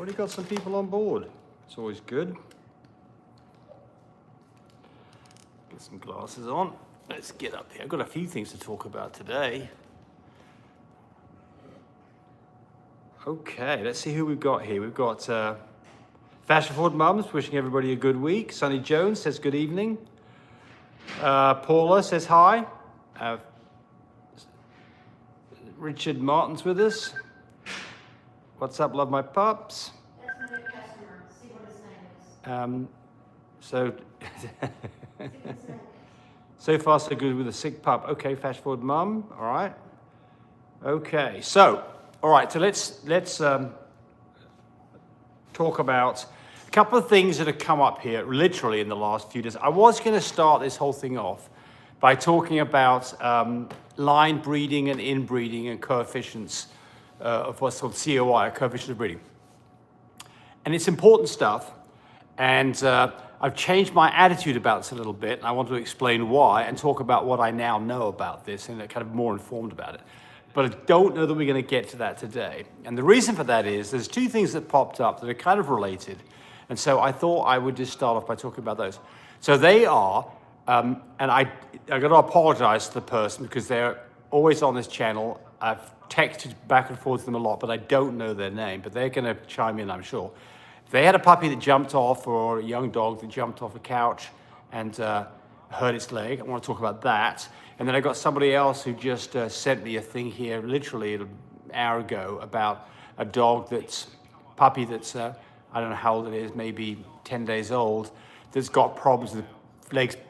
already got some people on board. It's always good. Get some glasses on. Let's get up here. I've got a few things to talk about today. Okay, let's see who we've got here. We've got Fashion Forward Mums wishing everybody a good week. Sonny Jones says good evening. Paula says hi. Richard Martin's with us. What's up, love my pups? That's my new customer. See what his name is. So far so good with a sick pup. Okay, Fashion Forward Mum. All right. Okay, so all right. So let's talk about a couple of things that have come up here literally in the last few days. I was going to start this whole thing off by talking about line breeding and inbreeding and coefficients of what's called COI, coefficient of breeding. And it's important stuff. And I've changed my attitude about this a little bit. And I want to explain why and talk about what I now know about this and kind of more informed about it. But I don't know that we're going to get to that today. And the reason for that is there's two things that popped up that are kind of related. And so I thought I would just start off by talking about those. So they are, and I got to apologize to the person because they're always on this channel. I've texted back and forth to them a lot, but I don't know their name. But they're going to chime in, I'm sure. They had a puppy that jumped off, or a young dog that jumped off a couch and hurt its leg. I want to talk about that. And then I got somebody else who just sent me a thing here, literally an hour ago, about a puppy that's, I don't know how old it is, maybe 10 days old, that's got problems with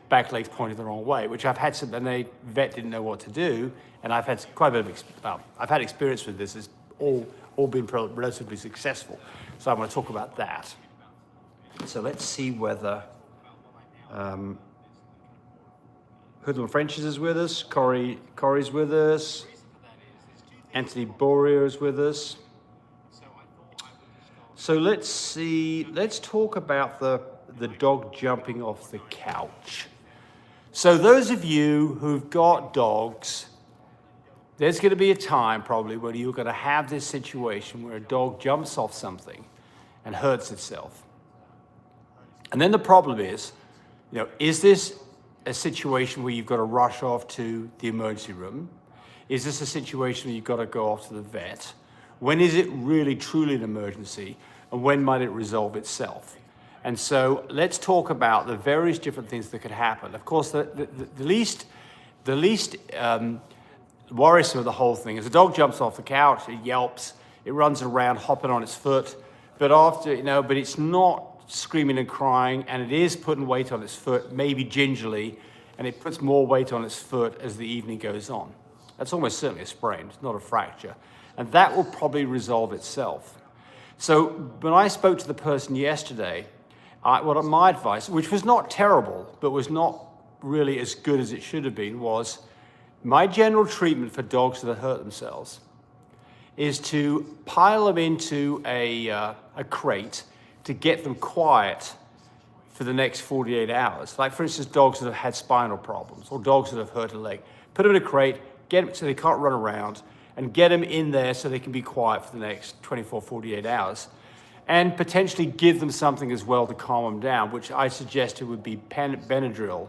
back legs pointed the wrong way, which I've had some, and the vet didn't know what to do. And I've had quite a bit of, I've had experience with this. It's all been relatively successful. So I want to talk about that. So let's see whether Hoodlum Frenches is with us, Corey's with us, Anthony Borio is with us. So let's talk about the dog jumping off the couch. So those of you who've got dogs, there's going to be a time probably where you're going to have this situation where a dog jumps off something and hurts itself. And then the problem is, is this a situation where you've got to rush off to the emergency room? Is this a situation where you've got to go off to the vet? When is it really truly an emergency? And when might it resolve itself? And so let's talk about the various different things that could happen. Of course, the least worrisome of the whole thing is a dog jumps off the couch, it yelps, it runs around hopping on its foot, but but it's not screaming and crying, and it is putting weight on its foot, maybe gingerly, and it puts more weight on its foot as the evening goes on. That's almost certainly a sprain, it's not a fracture. And that will probably resolve itself. So when I spoke to the person yesterday, my advice, which was not terrible, but was not really as good as it should have been, was my general treatment for dogs that hurt themselves is to pile them into a crate to get them quiet for the next 48 hours. Like, for instance, dogs that have had spinal problems or dogs that have hurt a leg. Put them in a crate, get them so they can't run around, and get them in there so they can be quiet for the next 24, 48 hours. And potentially give them something as well to calm them down, which I suggested would be Benadryl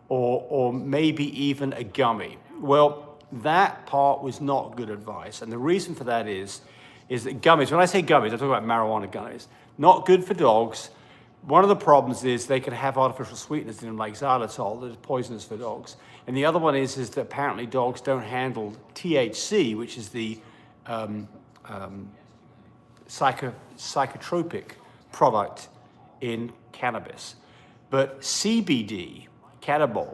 or maybe even a gummy. Well, that part was not good advice. And the reason for that is that gummies, when I say gummies, I'm talking about marijuana gummies, not good for dogs. One of the problems is they can have artificial sweeteners in them like xylitol that is poisonous for dogs. And the other one is that apparently dogs don't handle THC, which is the psychotropic product in cannabis. But CBD, cannabis,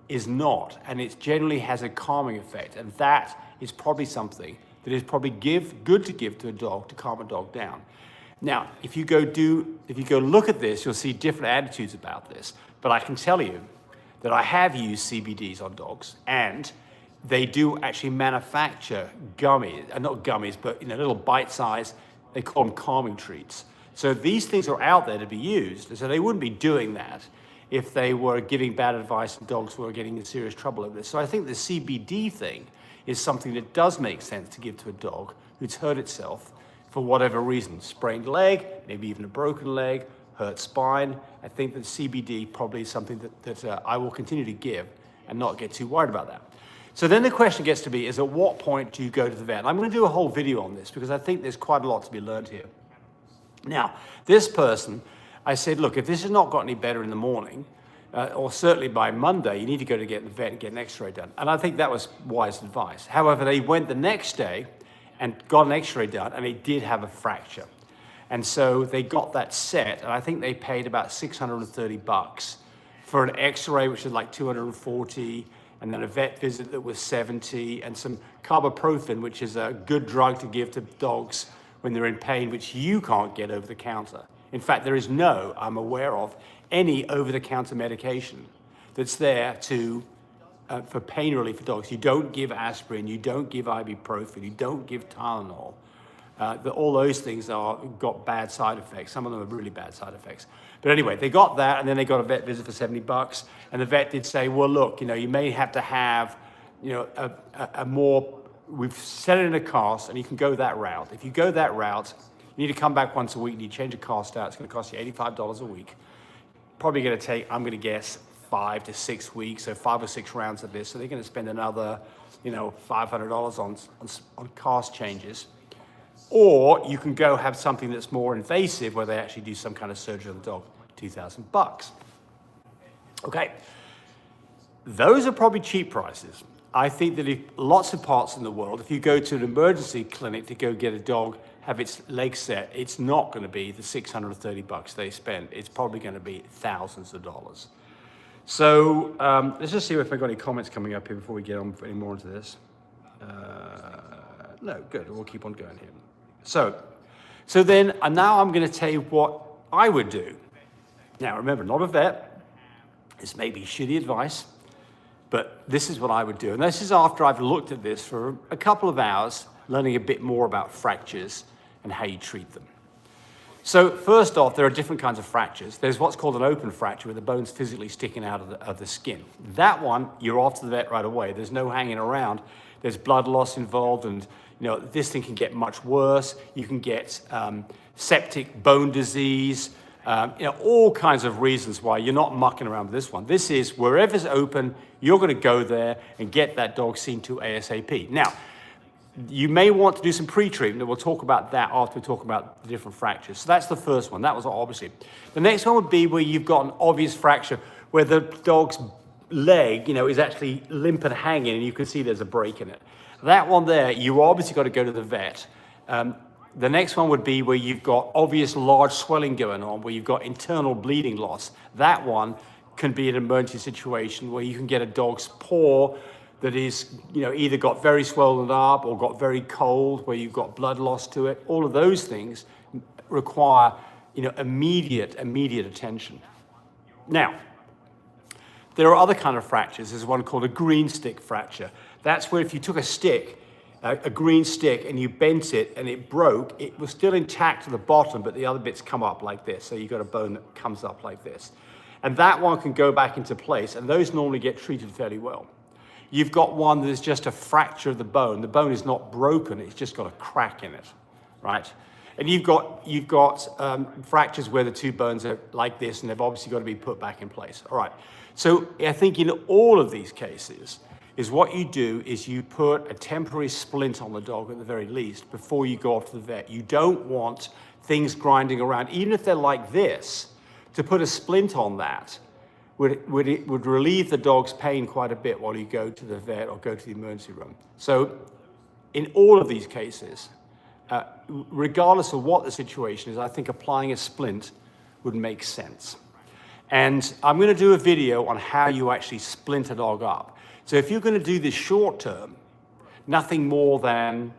is not, and it generally has a calming effect, and that is probably something that is probably good to give to a dog to calm a dog down. Now, if you go look at this, you'll see different attitudes about this, but I can tell you that I have used CBDs on dogs, and they do actually manufacture gummies, not gummies, but little bite size, they call them calming treats. So these things are out there to be used, so they wouldn't be doing that if they were giving bad advice and dogs were getting in serious trouble over this. So I think the CBD thing is something that does make sense to give to a dog who's hurt itself for whatever reason, sprained leg, maybe even a broken leg, hurt spine. I think that CBD probably is something that I will continue to give and not get too worried about that. So then the question gets to be, is at what point do you go to the vet? I'm going to do a whole video on this because I think there's quite a lot to be learned here. Now, this person, I said, look, if this has not got any better in the morning, or certainly by Monday, you need to go to get the vet and get an x-ray done. And I think that was wise advice. However, they went the next day and got an x-ray done, and they did have a fracture. And so they got that set, and I think they paid about $630 for an x-ray, which is like $240, and then a vet visit that was $70, and some carboprofen, which is a good drug to give to dogs when they're in pain, which you can't get over the counter. In fact, there is no, I'm aware of, any over-the-counter medication that's there to for pain relief for dogs. You don't give aspirin, you don't give ibuprofen, you don't give Tylenol. All those things got bad side effects. Some of them are really bad side effects. But anyway, they got that, and then they got a vet visit for $70. And the vet did say, well, look, you may have to have, a more, we've set it in a cast, and you can go that route. If you go that route, you need to come back once a week, and you change a cast out. It's going to cost you $85 a week. Probably going to take, I'm going to guess, 5 to 6 weeks, so 5 or 6 rounds of this. So they're going to spend another, $500 on cast changes. Or you can go have something that's more invasive where they actually do some kind of surgery on the dog, $2,000. Okay, those are probably cheap prices. I think that if lots of parts in the world, if you go to an emergency clinic to go get a dog, have its leg set, it's not going to be the $630 they spend. It's probably going to be thousands of dollars. So let's just see if I've got any comments coming up here before we get on any more into this. No, good. We'll keep on going here. So then now I'm going to tell you what I would do. Now, remember, not a vet. This may be shitty advice, but this is what I would do. And this is after I've looked at this for a couple of hours, learning a bit more about fractures and how you treat them. So first off, there are different kinds of fractures. There's what's called an open fracture, where the bone's physically sticking out of the skin. That one, you're off to the vet right away. There's no hanging around. There's blood loss involved, and this thing can get much worse. You can get septic bone disease, all kinds of reasons why you're not mucking around with this one. This is wherever's open, you're going to go there and get that dog seen to ASAP. Now, you may want to do some pre-treatment, and we'll talk about that after we talk about the different fractures. So that's the first one. That was obviously. The next one would be where you've got an obvious fracture, where the dog's leg, is actually limp and hanging, and you can see there's a break in it. That one there, you obviously got to go to the vet. The next one would be where you've got obvious large swelling going on, where you've got internal bleeding loss. That one can be an emergency situation where you can get a dog's paw that is, either got very swollen up or got very cold, where you've got blood loss to it. All of those things require, immediate attention. Now, there are other kind of fractures. There's one called a green stick fracture. That's where if you took a stick, a green stick, and you bent it and it broke, it was still intact to the bottom, but the other bits come up like this. So you've got a bone that comes up like this. And that one can go back into place, and those normally get treated fairly well. You've got one that is just a fracture of the bone. The bone is not broken, it's just got a crack in it, right? And you've got fractures where the two bones are like this, and they've obviously got to be put back in place. All right, so I think in all of these cases, is what you do is you put a temporary splint on the dog at the very least before you go off to the vet. You don't want things grinding around, even if they're like this. To put a splint on that would relieve the dog's pain quite a bit while you go to the vet or go to the emergency room. So in all of these cases, regardless of what the situation is, I think applying a splint would make sense. And I'm going to do a video on how you actually splint a dog up. So if you're going to do this short term, nothing more than,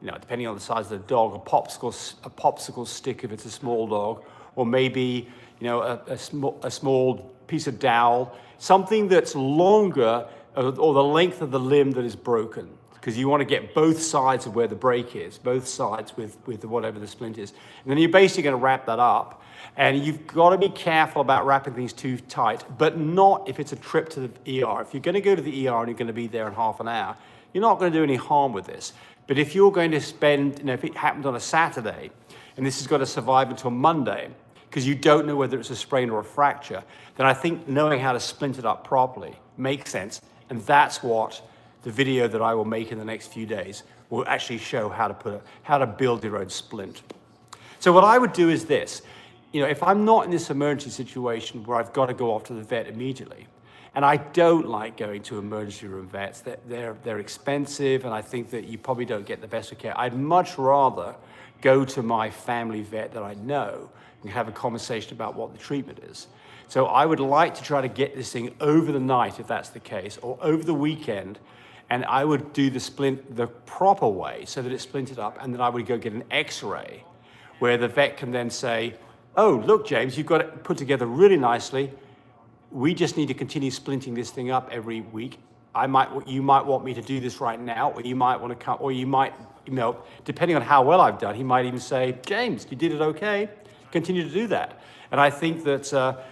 depending on the size of the dog, a popsicle stick if it's a small dog, or maybe, a small piece of dowel, something that's longer or the length of the limb that is broken, because you want to get both sides of where the break is, both sides with whatever the splint is. And then you're basically going to wrap that up. And you've got to be careful about wrapping things too tight, but not if it's a trip to the ER. If you're going to go to the ER and you're going to be there in half an hour, you're not going to do any harm with this. But if you're going to spend, if it happened on a Saturday, and this has got to survive until Monday, because you don't know whether it's a sprain or a fracture, then I think knowing how to splint it up properly makes sense. And that's what the video that I will make in the next few days will actually show how to build your own splint. So what I would do is this, if I'm not in this emergency situation where I've got to go off to the vet immediately, and I don't like going to emergency room vets, they're expensive, and I think that you probably don't get the best of care. I'd much rather go to my family vet that I know and have a conversation about what the treatment is. So I would like to try to get this thing over the night, if that's the case, or over the weekend, and I would do the splint the proper way so that it's splinted up, and then I would go get an x-ray where the vet can then say, oh, look, James, you've got it put together really nicely. We just need to continue splinting this thing up every week. You might want me to do this right now, or you might want to come, or you might, depending on how well I've done, he might even say, James, you did it okay. Continue to do that. And I think that,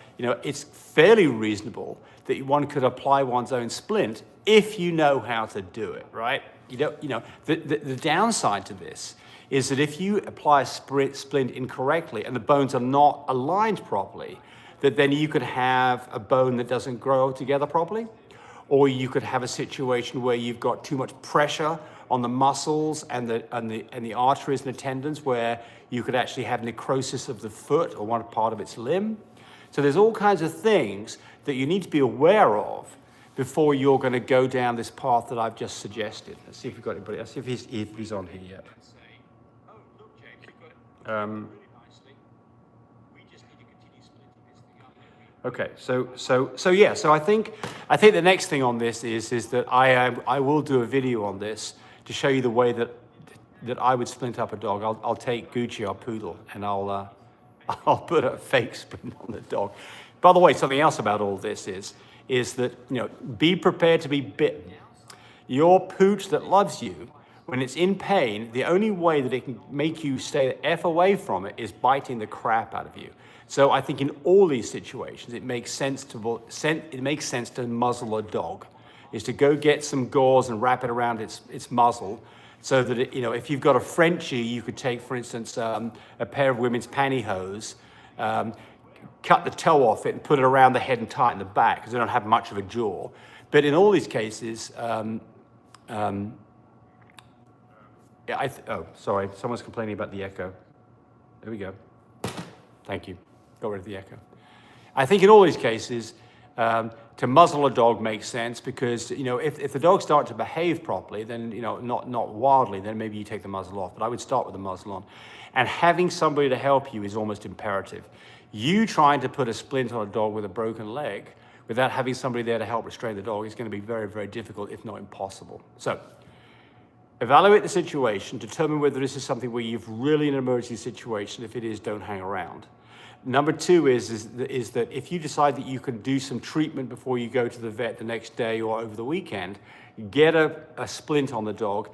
it's fairly reasonable that one could apply one's own splint if you know how to do it, right? The downside to this is that if you apply a splint incorrectly and the bones are not aligned properly, that then you could have a bone that doesn't grow together properly, or you could have a situation where you've got too much pressure on the muscles and the arteries and the tendons, where you could actually have necrosis of the foot or one part of its limb. So there's all kinds of things that you need to be aware of before you're going to go down this path that I've just suggested. Let's see if we've got anybody. Let's see if he's on here yet. Okay, so I think the next thing on this is that I will do a video on this to show you the way that I would splint up a dog. I'll take Gucci, our poodle, and I'll put a fake splint on the dog. By the way, something else about all this is that be prepared to be bitten. Your pooch that loves you, when it's in pain, the only way that it can make you stay the F away from it is biting the crap out of you. So I think in all these situations, it makes sense to muzzle a dog, is to go get some gauze and wrap it around its muzzle, so that if you've got a Frenchie, you could take, for instance, a pair of women's pantyhose, cut the toe off it and put it around the head and tie it in the back, because they don't have much of a jaw. But in all these cases, sorry, someone's complaining about the echo. There we go. Thank you. Got rid of the echo. I think in all these cases, to muzzle a dog makes sense, because if the dogs start to behave properly, then not wildly, then maybe you take the muzzle off. But I would start with the muzzle on, and having somebody to help you is almost imperative. You trying to put a splint on a dog with a broken leg without having somebody there to help restrain the dog is going to be very, very difficult, if not impossible. So evaluate the situation, determine whether this is something where you've really an emergency situation. If it is, don't hang around. Number two is that if you decide that you can do some treatment before you go to the vet the next day or over the weekend, get a splint on the dog,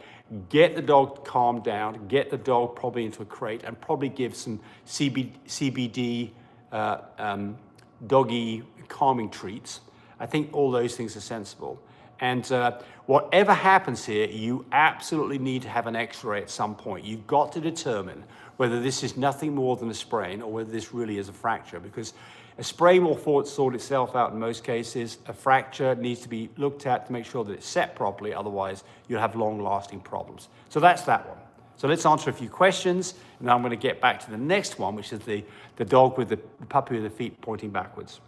get the dog calmed down, get the dog probably into a crate, and probably give some CBD doggy calming treats. I think all those things are sensible. And whatever happens here, you absolutely need to have an x-ray at some point. You've got to determine whether this is nothing more than a sprain or whether this really is a fracture, because a sprain will sort itself out in most cases. A fracture needs to be looked at to make sure that it's set properly, otherwise you'll have long-lasting problems. So that's that one. So let's answer a few questions, and then I'm going to get back to the next one, which is the dog with the puppy with the feet pointing backwards.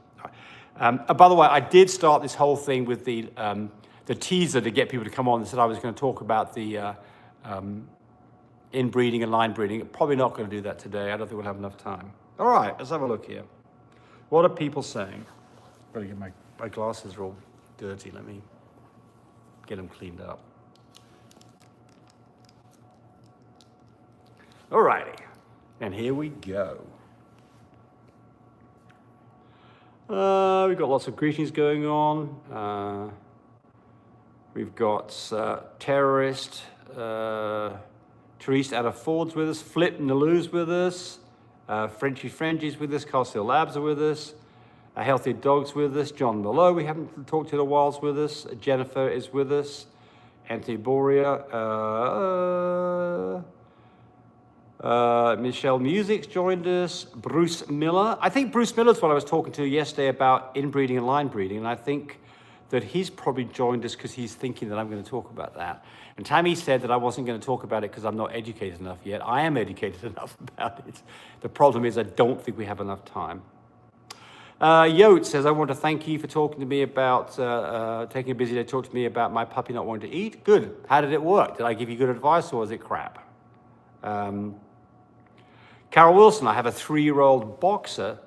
By the way, I did start this whole thing with the teaser to get people to come on and said I was going to talk about the inbreeding and line breeding. Probably not going to do that today. I don't think we'll have enough time. All right, let's have a look here. What are people saying? Better get my glasses are all dirty. Let me get them cleaned up. All righty, and here we go. We've got lots of greetings going on. We've got Terrorist, Therese out of Ford's with us, Flip Nalou's with us, Frenchie's with us, Castle Labs are with us, Healthy Dog's with us, John Mallow, we haven't talked to in a while, with us, Jennifer is with us, Anthony Boria, Michelle Music's joined us, Bruce Miller. I think Bruce Miller's what I was talking to yesterday about inbreeding and line breeding, and I think that he's probably joined us because he's thinking that I'm going to talk about that. And Tammy said that I wasn't going to talk about it because I'm not educated enough yet. I am educated enough about it. The problem is I don't think we have enough time. Yote says, I want to thank you for talking to me about, taking a busy day to talk to me about my puppy not wanting to eat. Good. How did it work? Did I give you good advice or was it crap? Carol Wilson, I have a 3-year-old boxer,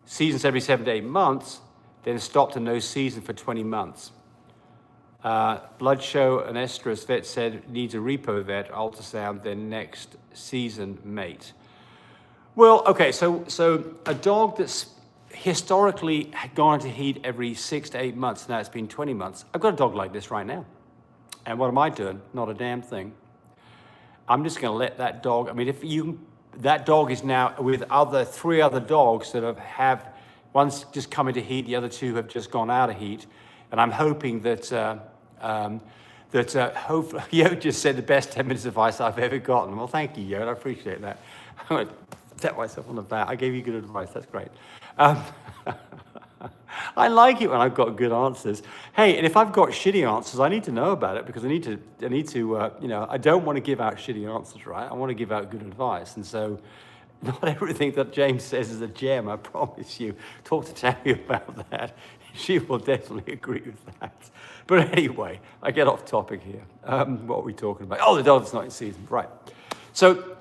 seasons every 7 to 8 months, then stopped and no season for 20 months. Blood show and estrus vet said needs a repo vet, ultrasound, then next season mate. Well, okay, so a dog that's historically had gone to heat every 6 to 8 months, now it's been 20 months. I've got a dog like this right now. And what am I doing? Not a damn thing. I'm just gonna let that dog, I mean, that dog is now with 3 other dogs that have one's just come into heat, the other 2 have just gone out of heat. And I'm hoping that, hopefully, Yo just said the best 10 minutes advice I've ever gotten. Well, thank you, Yo, I appreciate that. I'm gonna tap myself on the back. I gave you good advice, that's great. I like it when I've got good answers. Hey, and if I've got shitty answers, I need to know about it because I need to, I don't want to give out shitty answers, right? I want to give out good advice. And so not everything that James says is a gem, I promise you. Talk to Tammy about that. She will definitely agree with that. But anyway, I get off topic here. What are we talking about? Oh, the dog's not in season, right. So,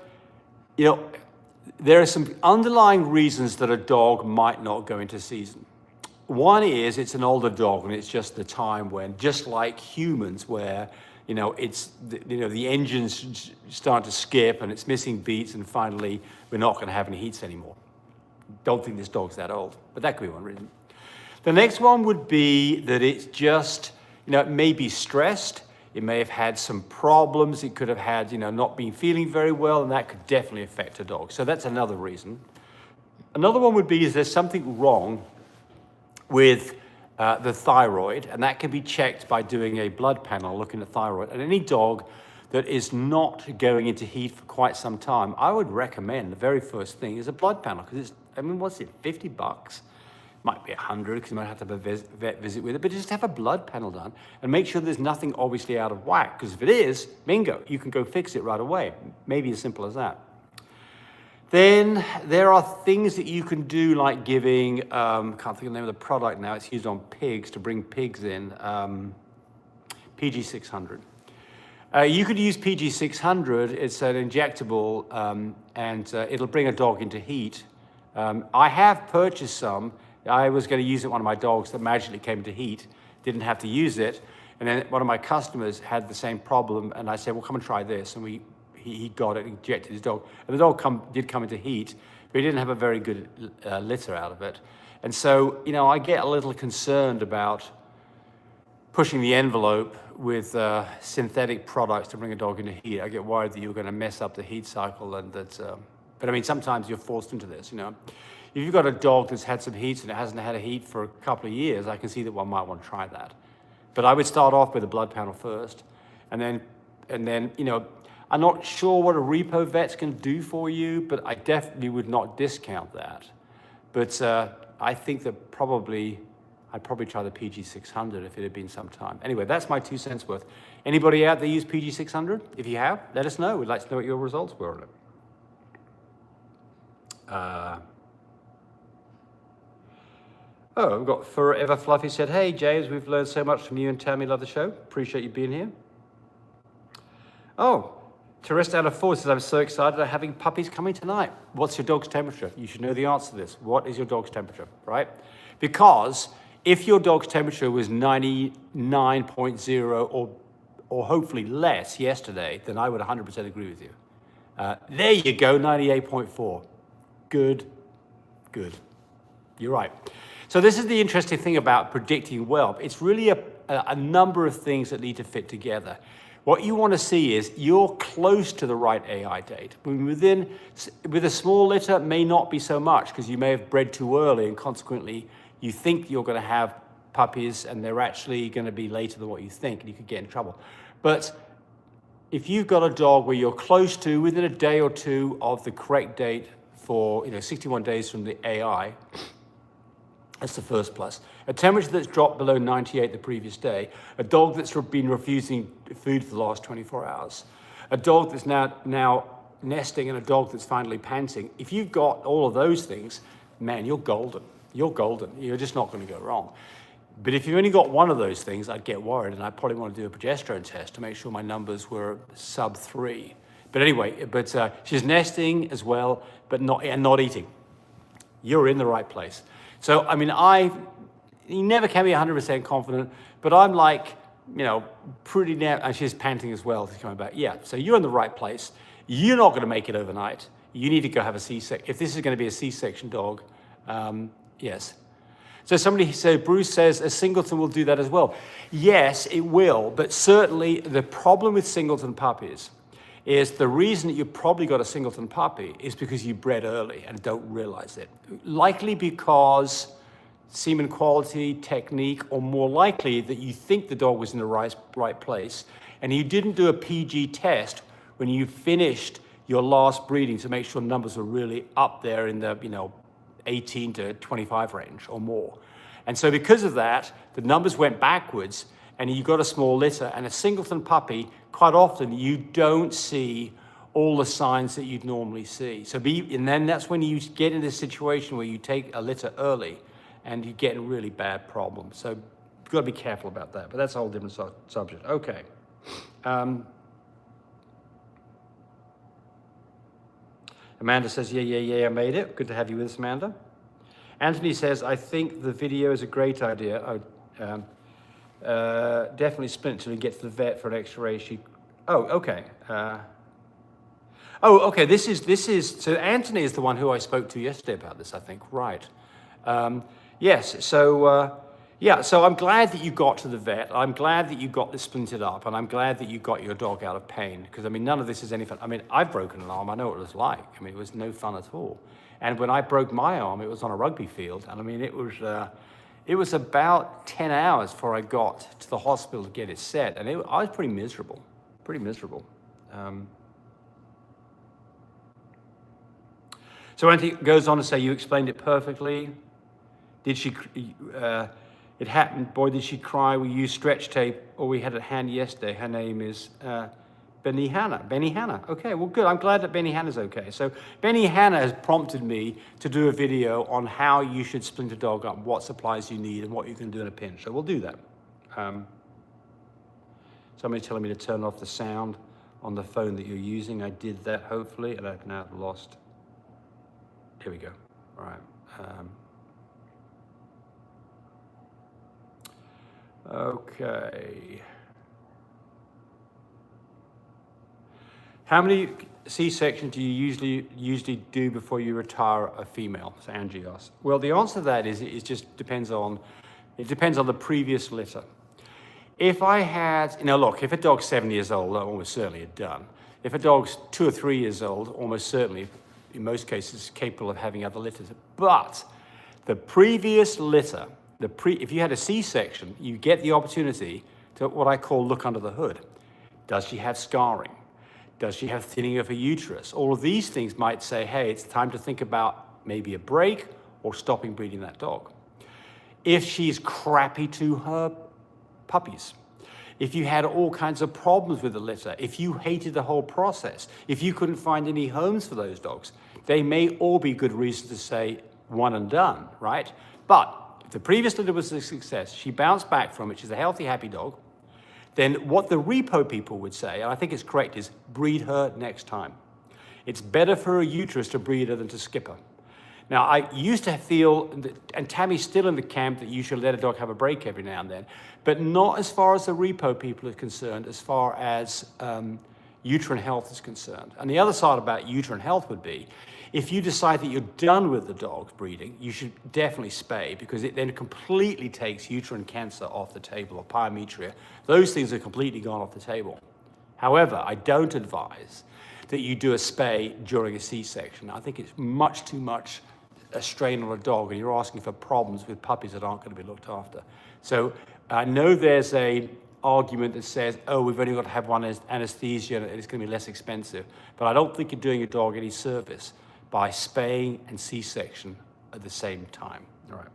there are some underlying reasons that a dog might not go into season. One is it's an older dog and it's just the time when, just like humans, where the engine's starting to skip and it's missing beats and finally we're not going to have any heats anymore. Don't think this dog's that old, but that could be one reason. The next one would be that it's just, it may be stressed. It may have had some problems. It could have had, not been feeling very well, and that could definitely affect a dog. So that's another reason. Another one would be is there's something wrong with the thyroid, and that can be checked by doing a blood panel looking at thyroid. And any dog that is not going into heat for quite some time, I would recommend the very first thing is a blood panel, because what's it, $50? Might be 100 because you might have to have a vet visit with it, but just have a blood panel done and make sure there's nothing obviously out of whack, because if it is, bingo, you can go fix it right away. Maybe as simple as that. Then there are things that you can do like giving, can't think of the name of the product now, it's used on pigs to bring pigs in, PG600. You could use PG600, it's an injectable, and it'll bring a dog into heat. I have purchased some. I was going to use it on one of my dogs that magically came to heat, didn't have to use it. And then one of my customers had the same problem, and I said, well, come and try this. And he got it, injected his dog. And the dog did come into heat, but he didn't have a very good litter out of it. And so, I get a little concerned about pushing the envelope with synthetic products to bring a dog into heat. I get worried that you're going to mess up the heat cycle, and that, but sometimes you're forced into this, If you've got a dog that's had some heats and it hasn't had a heat for a couple of years, I can see that one might want to try that. But I would start off with a blood panel first, and then, I'm not sure what a repo vet's can do for you, but I definitely would not discount that. But I think that I'd probably try the PG600 if it had been some time. Anyway, that's my 2 cents worth. Anybody out there use PG600? If you have, let us know. We'd like to know what your results were on it. I've got Forever Fluffy said, hey, James, we've learned so much from you and Tammy. Love the show. Appreciate you being here. Oh, Teresa out of 4 says, I'm so excited. I'm having puppies coming tonight. What's your dog's temperature? You should know the answer to this. What is your dog's temperature, right? Because if your dog's temperature was 99.0 or hopefully less yesterday, then I would 100% agree with you. There you go, 98.4. Good. You're right. So this is the interesting thing about predicting whelp. It's really a number of things that need to fit together. What you want to see is you're close to the right AI date. With a small litter, may not be so much because you may have bred too early and consequently you think you're going to have puppies and they're actually going to be later than what you think and you could get in trouble. But if you've got a dog where you're close to, within a day or two of the correct date for 61 days from the AI, that's the first plus. A temperature that's dropped below 98 the previous day, a dog that's been refusing food for the last 24 hours, a dog that's now nesting, and a dog that's finally panting. If you've got all of those things, man, you're golden. You're golden. You're just not going to go wrong. But if you've only got one of those things, I'd get worried, and I'd probably want to do a progesterone test to make sure my numbers were sub 3. But anyway, she's nesting as well, but not eating. You're in the right place. So, I mean, you never can be 100% confident, but I'm like, pretty near, and she's panting as well. She's coming back. Yeah, so you're in the right place. You're not going to make it overnight. You need to go have a C-section. If this is going to be a C-section dog, yes. So Bruce says a singleton will do that as well. Yes, it will, but certainly the problem with singleton puppies is the reason that you've probably got a singleton puppy is because you bred early and don't realize it. Likely because semen quality, technique, or more likely that you think the dog was in the right place and you didn't do a PG test when you finished your last breeding to make sure numbers were really up there in the 18 to 25 range or more. And so because of that, the numbers went backwards and you got a small litter. And a singleton puppy, quite often you don't see all the signs that you'd normally see. And then that's when you get in this situation where you take a litter early and you get in really bad problems. So you've got to be careful about that, but that's a whole different subject. Okay. Amanda says, yeah, I made it. Good to have you with us, Amanda. Anthony says, I think the video is a great idea. Definitely sprint till you get to the vet for an X-ray. Okay. Okay, this is, so Anthony is the one who I spoke to yesterday about this, I think, right. Yes, so I'm glad that you got to the vet. I'm glad that you got this splintered up, and I'm glad that you got your dog out of pain, because, I mean, none of this is any fun. I mean, I've broken an arm. I know what it was like. I mean, it was no fun at all. And when I broke my arm, it was on a rugby field, and I mean, it was about 10 hours before I got to the hospital to get it set, and I was pretty miserable, So Anthony goes on to say, you explained it perfectly. Did she, it happened, boy, did she cry. We used stretch tape, or we had it hand yesterday. Her name is Benny Hannah. Okay, well, good. I'm glad that Benny Hannah's okay. So Benny Hannah has prompted me to do a video on how you should splint a dog up, what supplies you need, and what you can do in a pinch. So we'll do that. Somebody's telling me to turn off the sound on the phone that you're using. I did that, hopefully, and I've now lost. Here we go. All right. Okay. How many C-sections do you usually do before you retire a female? So Angie asks. Well, the answer to that is it just depends on the previous litter. If I had, look, if a dog's 7 years old, I'm almost certainly done. If a dog's 2 or 3 years old, almost certainly, in most cases, capable of having other litters. But the previous litter, if you had a C-section, you get the opportunity to what I call look under the hood. Does she have scarring? Does she have thinning of her uterus? All of these things might say, hey, it's time to think about maybe a break or stopping breeding that dog. If she's crappy to her puppies, if you had all kinds of problems with the litter, if you hated the whole process, if you couldn't find any homes for those dogs, they may all be good reasons to say one and done, right? But if the previous litter was a success, she bounced back from it, she's a healthy, happy dog, then what the repo people would say, and I think it's correct, is breed her next time. It's better for her uterus to breed her than to skip her. Now, I used to feel, and Tammy's still in the camp, that you should let a dog have a break every now and then, but not as far as the repo people are concerned, as far as uterine health is concerned. And the other side about uterine health would be, if you decide that you're done with the dog breeding, you should definitely spay, because it then completely takes uterine cancer off the table, or pyometria. Those things are completely gone off the table. However, I don't advise that you do a spay during a C-section. I think it's much too much a strain on a dog, and you're asking for problems with puppies that aren't going to be looked after. So I know there's a argument that says, oh, we've only got to have one anesthesia and it's going to be less expensive. But I don't think you're doing your dog any service by spaying and C-section at the same time. All right.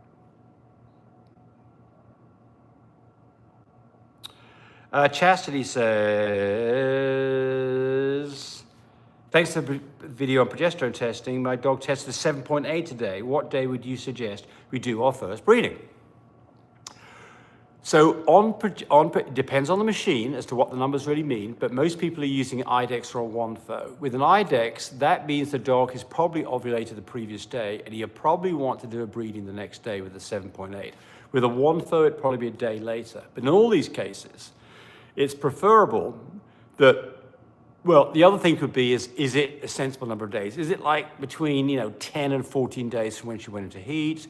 Chastity says, thanks for the video on progesterone testing. My dog tested a 7.8 today. What day would you suggest we do our first breeding? So it depends on the machine as to what the numbers really mean, but most people are using IDEX or a one-foe. With an IDEX, that means the dog has probably ovulated the previous day, and you probably want to do a breeding the next day with a 7.8. With a one-foe, it'd probably be a day later. But in all these cases, it's preferable that, well, the other thing could be is it a sensible number of days? Is it like between 10 and 14 days from when she went into heat?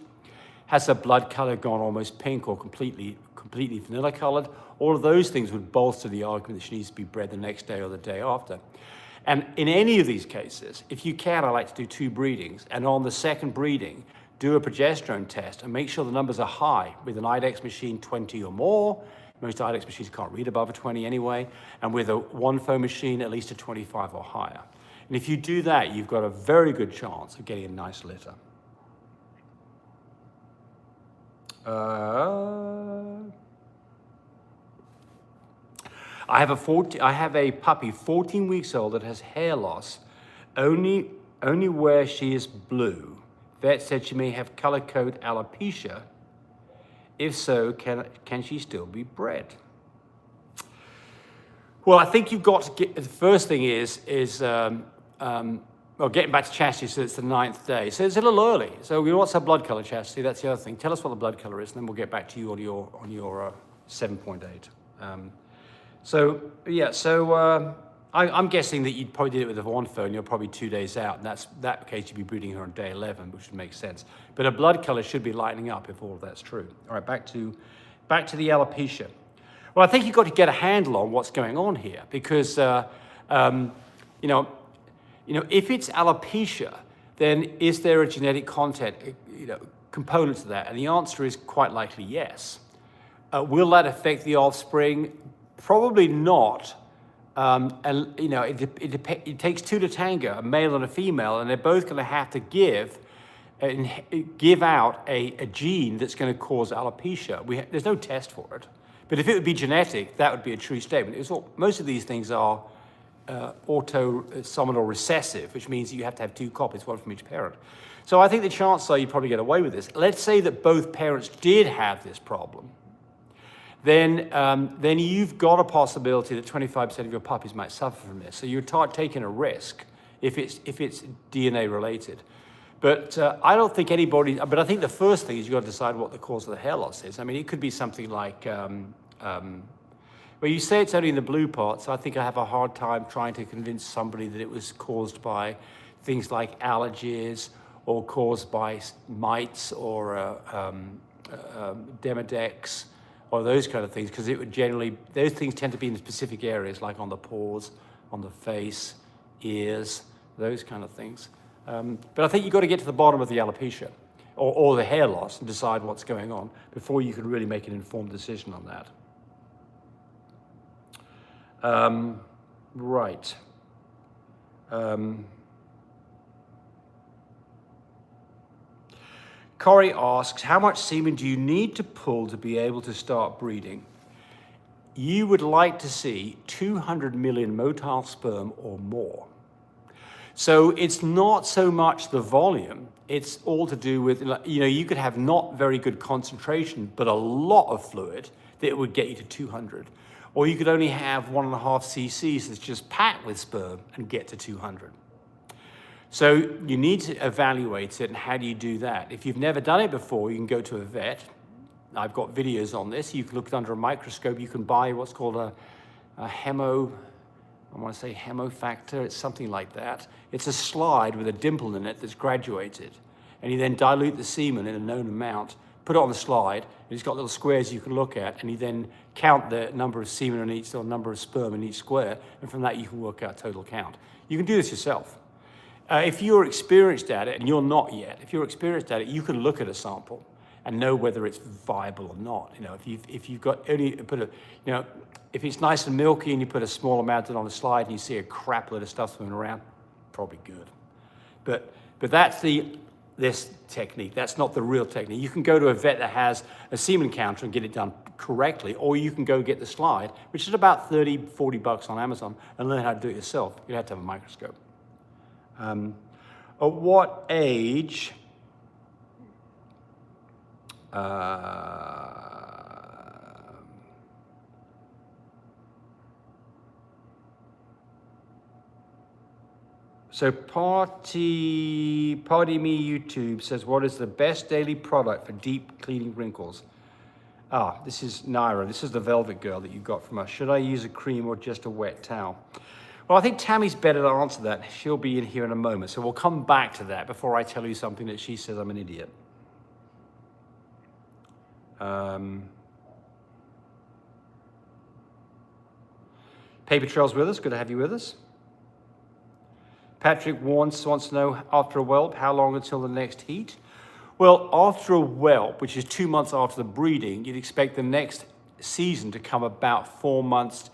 Has her blood color gone almost pink or completely vanilla colored? All of those things would bolster the argument that she needs to be bred the next day or the day after. And in any of these cases, if you can, I like to do 2 breedings. And on the second breeding, do a progesterone test and make sure the numbers are high with an IDEX machine 20 or more. Most IDEX machines can't read above a 20 anyway. And with a one-foe machine, at least a 25 or higher. And if you do that, you've got a very good chance of getting a nice litter. I have a puppy 14 weeks old that has hair loss only where she is blue. Vet said she may have color code alopecia. If so, can she still be bred? Well, I think you've got to get, the first thing is well, getting back to Chastity, so it's the 9th day. So it's a little early. So what's her blood color, Chastity? That's the other thing. Tell us what the blood color is, and then we'll get back to you on your 7.8. I'm guessing that you'd probably did it with a one-foe, and you're probably 2 days out, and that case you'd be breeding her on day 11, which would make sense. But her blood color should be lightening up if all of that's true. All right, back to the alopecia. Well, I think you've got to get a handle on what's going on here, because if it's alopecia, then is there a genetic content, component to that? And the answer is quite likely yes. Will that affect the offspring? Probably not. It takes 2 to tango, a male and a female, and they're both going to have to give out a gene that's going to cause alopecia. There's no test for it. But if it would be genetic, that would be a true statement. Most of these things are autosomal or recessive, which means you have to have 2 copies, one from each parent. So I think the chances are you probably get away with this. Let's say that both parents did have this problem. Then you've got a possibility that 25% of your puppies might suffer from this. So you're taking a risk if it's DNA related. But I don't think anybody, but I think the first thing is you've got to decide what the cause of the hair loss is. I mean, it could be something like, well, you say it's only in the blue part, so I think I have a hard time trying to convince somebody that it was caused by things like allergies or caused by mites or Demodex or those kind of things, because it would generally, those things tend to be in specific areas like on the paws, on the face, ears, those kind of things. But I think you've got to get to the bottom of the alopecia or the hair loss and decide what's going on before you can really make an informed decision on that. Right. Corey asks, how much semen do you need to pull to be able to start breeding? You would like to see 200 million motile sperm or more. So it's not so much the volume, it's all to do with, you could have not very good concentration, but a lot of fluid that would get you to 200. Or you could only have 1.5 cc's that's just packed with sperm and get to 200. So you need to evaluate it, and how do you do that? If you've never done it before, you can go to a vet. I've got videos on this. You can look under a microscope. You can buy what's called a hemofactor. It's something like that. It's a slide with a dimple in it that's graduated. And you then dilute the semen in a known amount, put it on the slide, and it's got little squares you can look at, and you then count the number of semen in each, or number of sperm in each square, and from that you can work out total count. You can do this yourself. If you're experienced at it, and you're not yet, if you're experienced at it, you can look at a sample and know whether it's viable or not. You know, if you've got only if it's nice and milky and you put a small amount on the slide and you see a crap load of stuff swimming around, probably good. But that's this technique. That's not the real technique. You can go to a vet that has a semen counter and get it done correctly, or you can go get the slide, which is about $30, $40 on Amazon, and learn how to do it yourself. You have to have a microscope. At what age so Party Me YouTube says, what is the best daily product for deep cleaning wrinkles? Ah, this is Naira. This is the Velvet Girl that you got from us. Should I use a cream or just a wet towel? Well, I think Tammy's better to answer that. She'll be in here in a moment. So we'll come back to that before I tell you something that she says I'm an idiot. Paper Trail's with us. Good to have you with us. Patrick wants to know, after a whelp, how long until the next heat? Well, after a whelp, which is 2 months after the breeding, you'd expect the next season to come about 4 months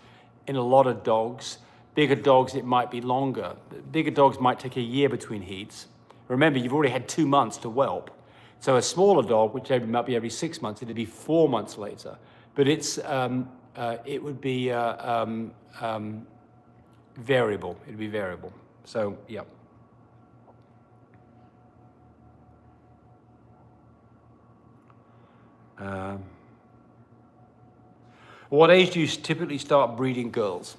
in a lot of dogs. Bigger dogs, it might be longer. Bigger dogs might take a year between heats. Remember, you've already had 2 months to whelp. So a smaller dog, which might be every 6 months, it'd be 4 months later. But it's it would be variable. It'd be variable. So, yeah. What age do you typically start breeding girls?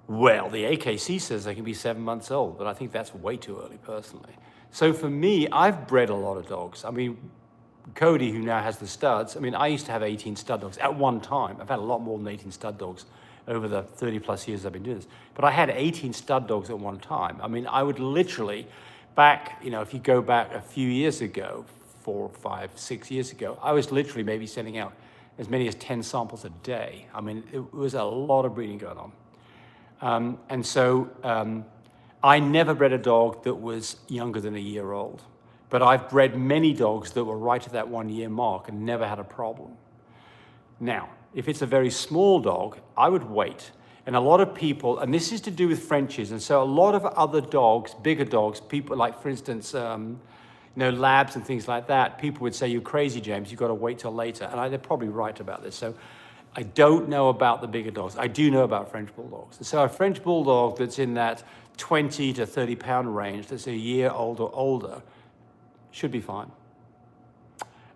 Well, the AKC says they can be 7 months old, but I think that's way too early, personally. So for me, I've bred a lot of dogs. I mean, Cody, who now has the studs, I mean, I used to have 18 stud dogs at one time. I've had a lot more than 18 stud dogs over the 30 plus years I've been doing this. But I had 18 stud dogs at one time. I mean, I would literally, back, you know, if you go back a few years ago, 4, 5, 6 years ago, I was literally maybe sending out as many as 10 samples a day. I mean, it was a lot of breeding going on. And so I never bred a dog that was younger than a year old. But I've bred many dogs that were right at that 1 year mark and never had a problem. Now, if it's a very small dog, I would wait. And a lot of people, and this is to do with Frenchies, and so a lot of other dogs, bigger dogs, people like, for instance, labs and things like that, people would say, you're crazy, James, you've got to wait till later. And they're probably right about this. So I don't know about the bigger dogs. I do know about French Bulldogs. And so a French Bulldog that's in that 20 to 30 pound range, that's a year old or older, should be fine.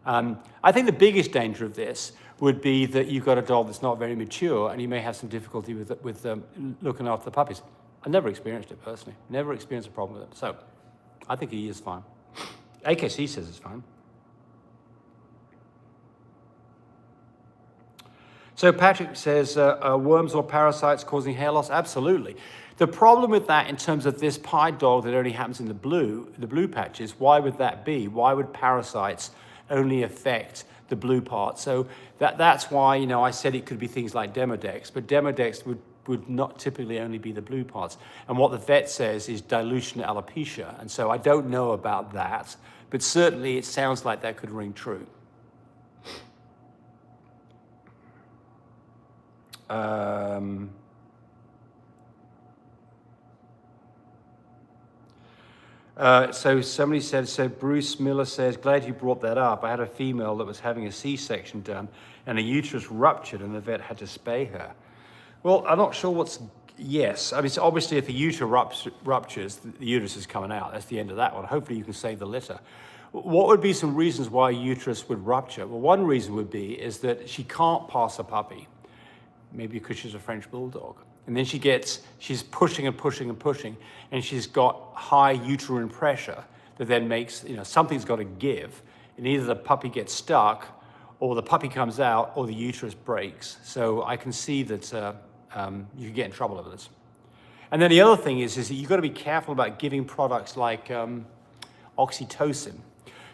I think the biggest danger of this would be that you've got a dog that's not very mature and you may have some difficulty with looking after the puppies. I never experienced it personally, never experienced a problem with it. So I think he is fine. AKC says it's fine. So Patrick says, worms or parasites causing hair loss? Absolutely. The problem with that in terms of this pied dog that only happens in the blue patches, why would that be? Why would parasites only affect the blue part? So that's why, you know, I said it could be things like Demodex, but Demodex would not typically only be the blue parts. And what the vet says is dilution alopecia. And so I don't know about that, but certainly it sounds like that could ring true. So somebody said, so Bruce Miller says, glad you brought that up. I had a female that was having a C-section done and a uterus ruptured and the vet had to spay her. Well, I'm not sure what's, yes. I mean, so obviously if the uterus ruptures, the uterus is coming out. That's the end of that one. Hopefully you can save the litter. What would be some reasons why a uterus would rupture? Well, one reason would be is that she can't pass a puppy, maybe because she's a French Bulldog. And then she's pushing and pushing and pushing, and she's got high uterine pressure that then makes, you know, something's got to give. And either the puppy gets stuck, or the puppy comes out, or the uterus breaks. So I can see that you can get in trouble over this. And then the other thing is that you've got to be careful about giving products like oxytocin.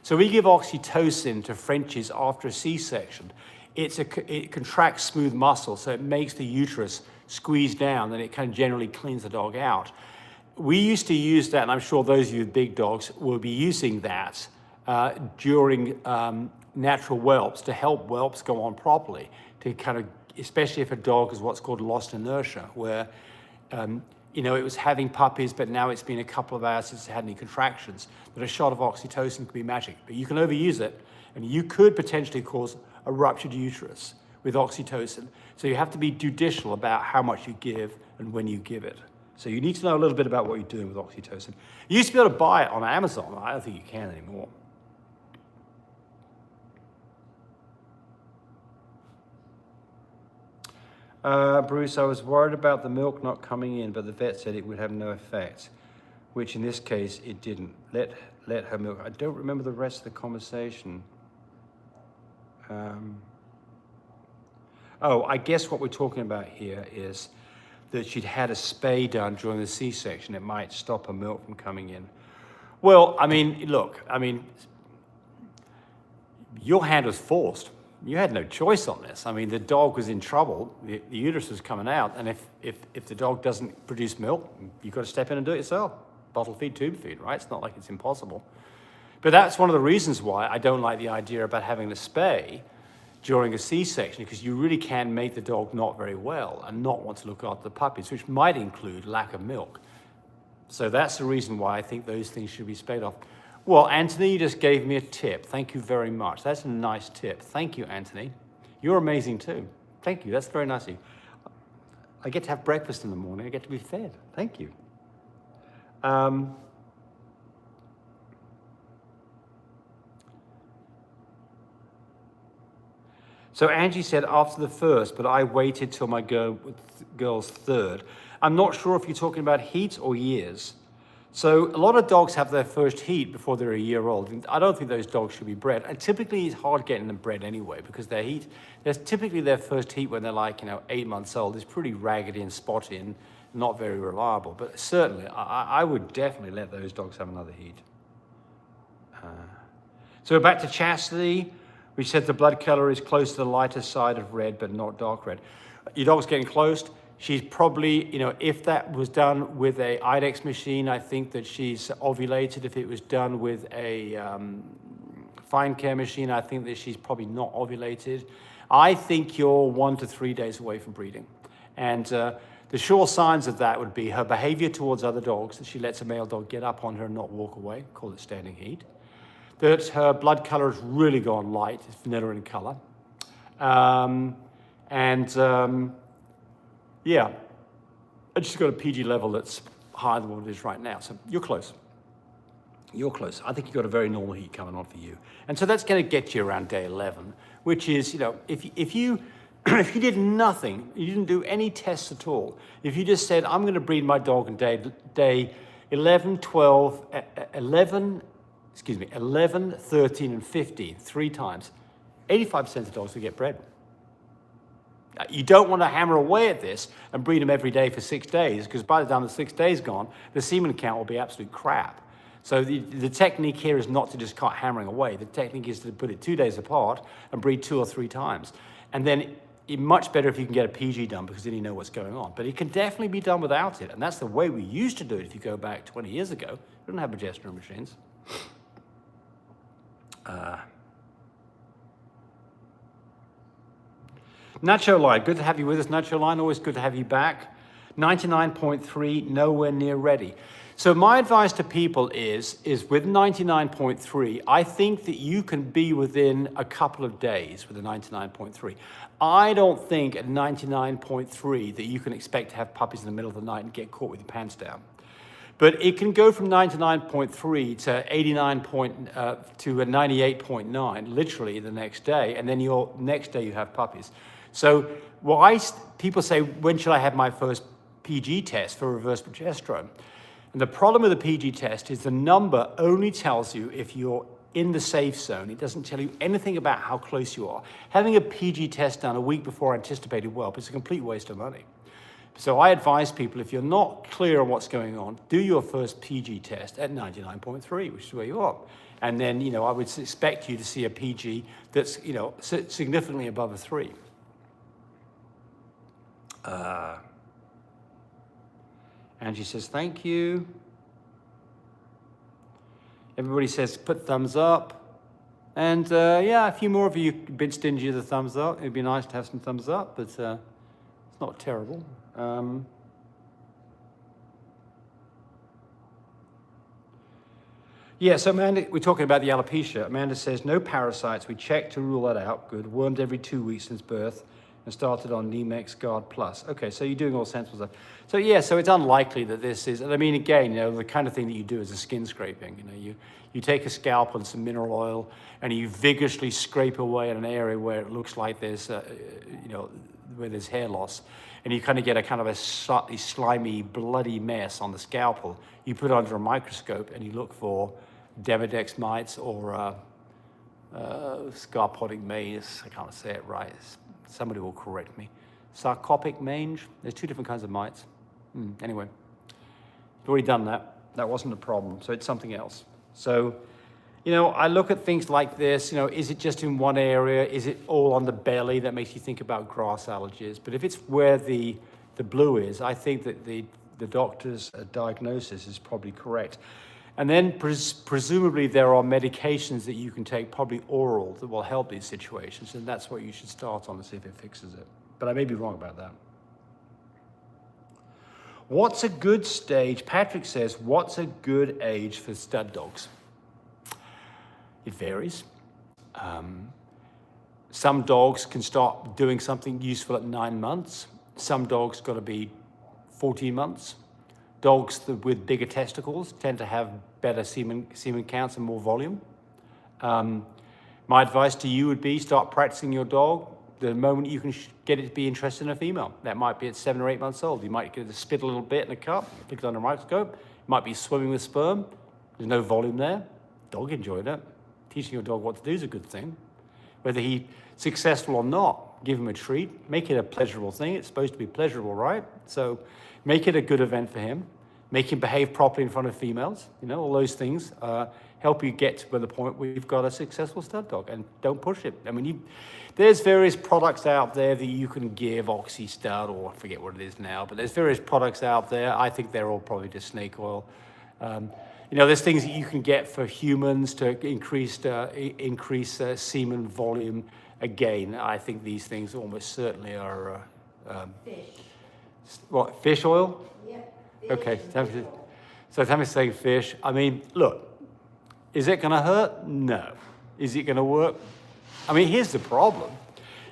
So we give oxytocin to Frenchies after a C-section. It contracts smooth muscle, so it makes the uterus squeeze down, and it kind of generally cleans the dog out. We used to use that, and I'm sure those of you with big dogs will be using that during natural whelps to help whelps go on properly, to kind of, especially if a dog is what's called lost inertia, where you know, it was having puppies, but now it's been a couple of hours since it had any contractions, that a shot of oxytocin could be magic. But you can overuse it, and you could potentially cause a ruptured uterus with oxytocin. So you have to be judicial about how much you give and when you give it. So you need to know a little bit about what you're doing with oxytocin. You used to be able to buy it on Amazon. I don't think you can anymore. Bruce, I was worried about the milk not coming in, but the vet said it would have no effect, which in this case it didn't. Let her milk. I don't remember the rest of the conversation. Oh, I guess what we're talking about here is that she'd had a spay done during the C-section. It might stop her milk from coming in. Well, I mean, look, I mean, your hand was forced. You had no choice on this. I mean, the dog was in trouble. The uterus was coming out, and if the dog doesn't produce milk, you've got to step in and do it yourself. Bottle feed, tube feed, right? It's not like it's impossible. But that's one of the reasons why I don't like the idea about having a spay during a C-section, because you really can make the dog not very well and not want to look after the puppies, which might include lack of milk. So that's the reason why I think those things should be spayed off. Well, Anthony, you just gave me a tip. Thank you very much. That's a nice tip. Thank you, Anthony. You're amazing too. Thank you. That's very nice of you. I get to have breakfast in the morning. I get to be fed. Thank you. So Angie said after the first, but I waited till my girl's third. I'm not sure if you're talking about heat or years. So a lot of dogs have their first heat before they're a year old. And I don't think those dogs should be bred. And typically it's hard getting them bred anyway, because there's typically their first heat when they're like, 8 months old is pretty raggedy and spotty and not very reliable. But certainly I would definitely let those dogs have another heat. So back to Chastity. We said the blood color is close to the lighter side of red, but not dark red. Your dog's getting close. She's probably, if that was done with a IDEX machine, I think that she's ovulated. If it was done with a fine care machine, I think that she's probably not ovulated. I think you're 1 to 3 days away from breeding. And the sure signs of that would be her behavior towards other dogs, that she lets a male dog get up on her and not walk away, call it standing heat. That her blood color has really gone light, it's vanilla in color. Yeah, I just got a PG level that's higher than what it is right now. So you're close. You're close. I think you've got a very normal heat coming on for you. And so that's going to get you around day 11, which is, if you did nothing, you didn't do any tests at all, if you just said, I'm going to breed my dog on day 11, 11, 13, and 15, 3 times, 85% of dogs will get bred. You don't want to hammer away at this and breed them every day for 6 days, because by the time the 6 days gone, the semen count will be absolute crap. So the technique here is not to just start hammering away. The technique is to put it 2 days apart and breed 2 or 3 times. And then it's much better if you can get a PG done, because then you know what's going on. But it can definitely be done without it. And that's the way we used to do it if you go back 20 years ago. We didn't have progesterone machines. Nacho Line, good to have you with us. Nacho Line, always good to have you back. 99.3, nowhere near ready. So my advice to people is with 99.3, I think that you can be within a couple of days with a 99.3. I don't think at 99.3 that you can expect to have puppies in the middle of the night and get caught with your pants down. But it can go from 99.3 to 89 to a 98.9, literally the next day, and then your next day you have puppies. So people say, when should I have my first PG test for reverse progesterone? And the problem with the PG test is the number only tells you if you're in the safe zone. It doesn't tell you anything about how close you are. Having a PG test done a week before anticipated whelp is a complete waste of money. So I advise people, if you're not clear on what's going on, do your first PG test at 99.3, which is where you are. And then, I would expect you to see a PG that's, significantly above a 3. Angie says, thank you. Everybody says, put thumbs up. And yeah, a few more of you a bit stingy of the thumbs up. It'd be nice to have some thumbs up, but it's not terrible. Yeah, so Amanda, we're talking about the alopecia. Amanda says, no parasites. We checked to rule that out. Good. Wormed every 2 weeks since birth and started on Nemex Guard Plus. Okay, so you're doing all sensible stuff. So yeah, so it's unlikely that this is, and I mean, again, you know, the kind of thing that you do is a skin scraping. You know, you take a scalpel and some mineral oil and you vigorously scrape away at an area where it looks like there's, you know, where there's hair loss. And you kind of get a kind of a slightly slimy, bloody mess on the scalpel. You put it under a microscope and you look for Demodex mites or scarpotic mange. I can't say it right. Somebody will correct me. Sarcopic mange. There's 2 different kinds of mites. Anyway, you've already done that. That wasn't a problem. So it's something else. So, you know, I look at things like this. You know, is it just in one area? Is it all on the belly? That makes you think about grass allergies. But if it's where the blue is, I think that the doctor's diagnosis is probably correct. And then presumably there are medications that you can take, probably oral, that will help these situations. And that's what you should start on to see if it fixes it. But I may be wrong about that. What's a good stage? Patrick says, what's a good age for stud dogs? It varies. Some dogs can start doing something useful at 9 months. Some dogs got to be 14 months. Dogs with bigger testicles tend to have better semen counts and more volume. My advice to you would be start practicing your dog the moment you can get it to be interested in a female. That might be at 7 or 8 months old. You might get it to spit a little bit in a cup, pick it under a microscope. It might be swimming with sperm. There's no volume there. Dog enjoyed it. Teaching your dog what to do is a good thing. Whether he's successful or not, give him a treat. Make it a pleasurable thing. It's supposed to be pleasurable, right? So make it a good event for him. Make him behave properly in front of females. You know, all those things help you get to the point where you've got a successful stud dog. And don't push it. I mean, there's various products out there that you can give, Oxy Stud, or I forget what it is now, but there's various products out there. I think they're all probably just snake oil. You know, there's things that you can get for humans to increase semen volume. Again, I think these things almost certainly are... Fish. What, fish oil? Yeah. Okay, so Tammy's saying fish. I mean, look, is it going to hurt? No. Is it going to work? I mean, here's the problem,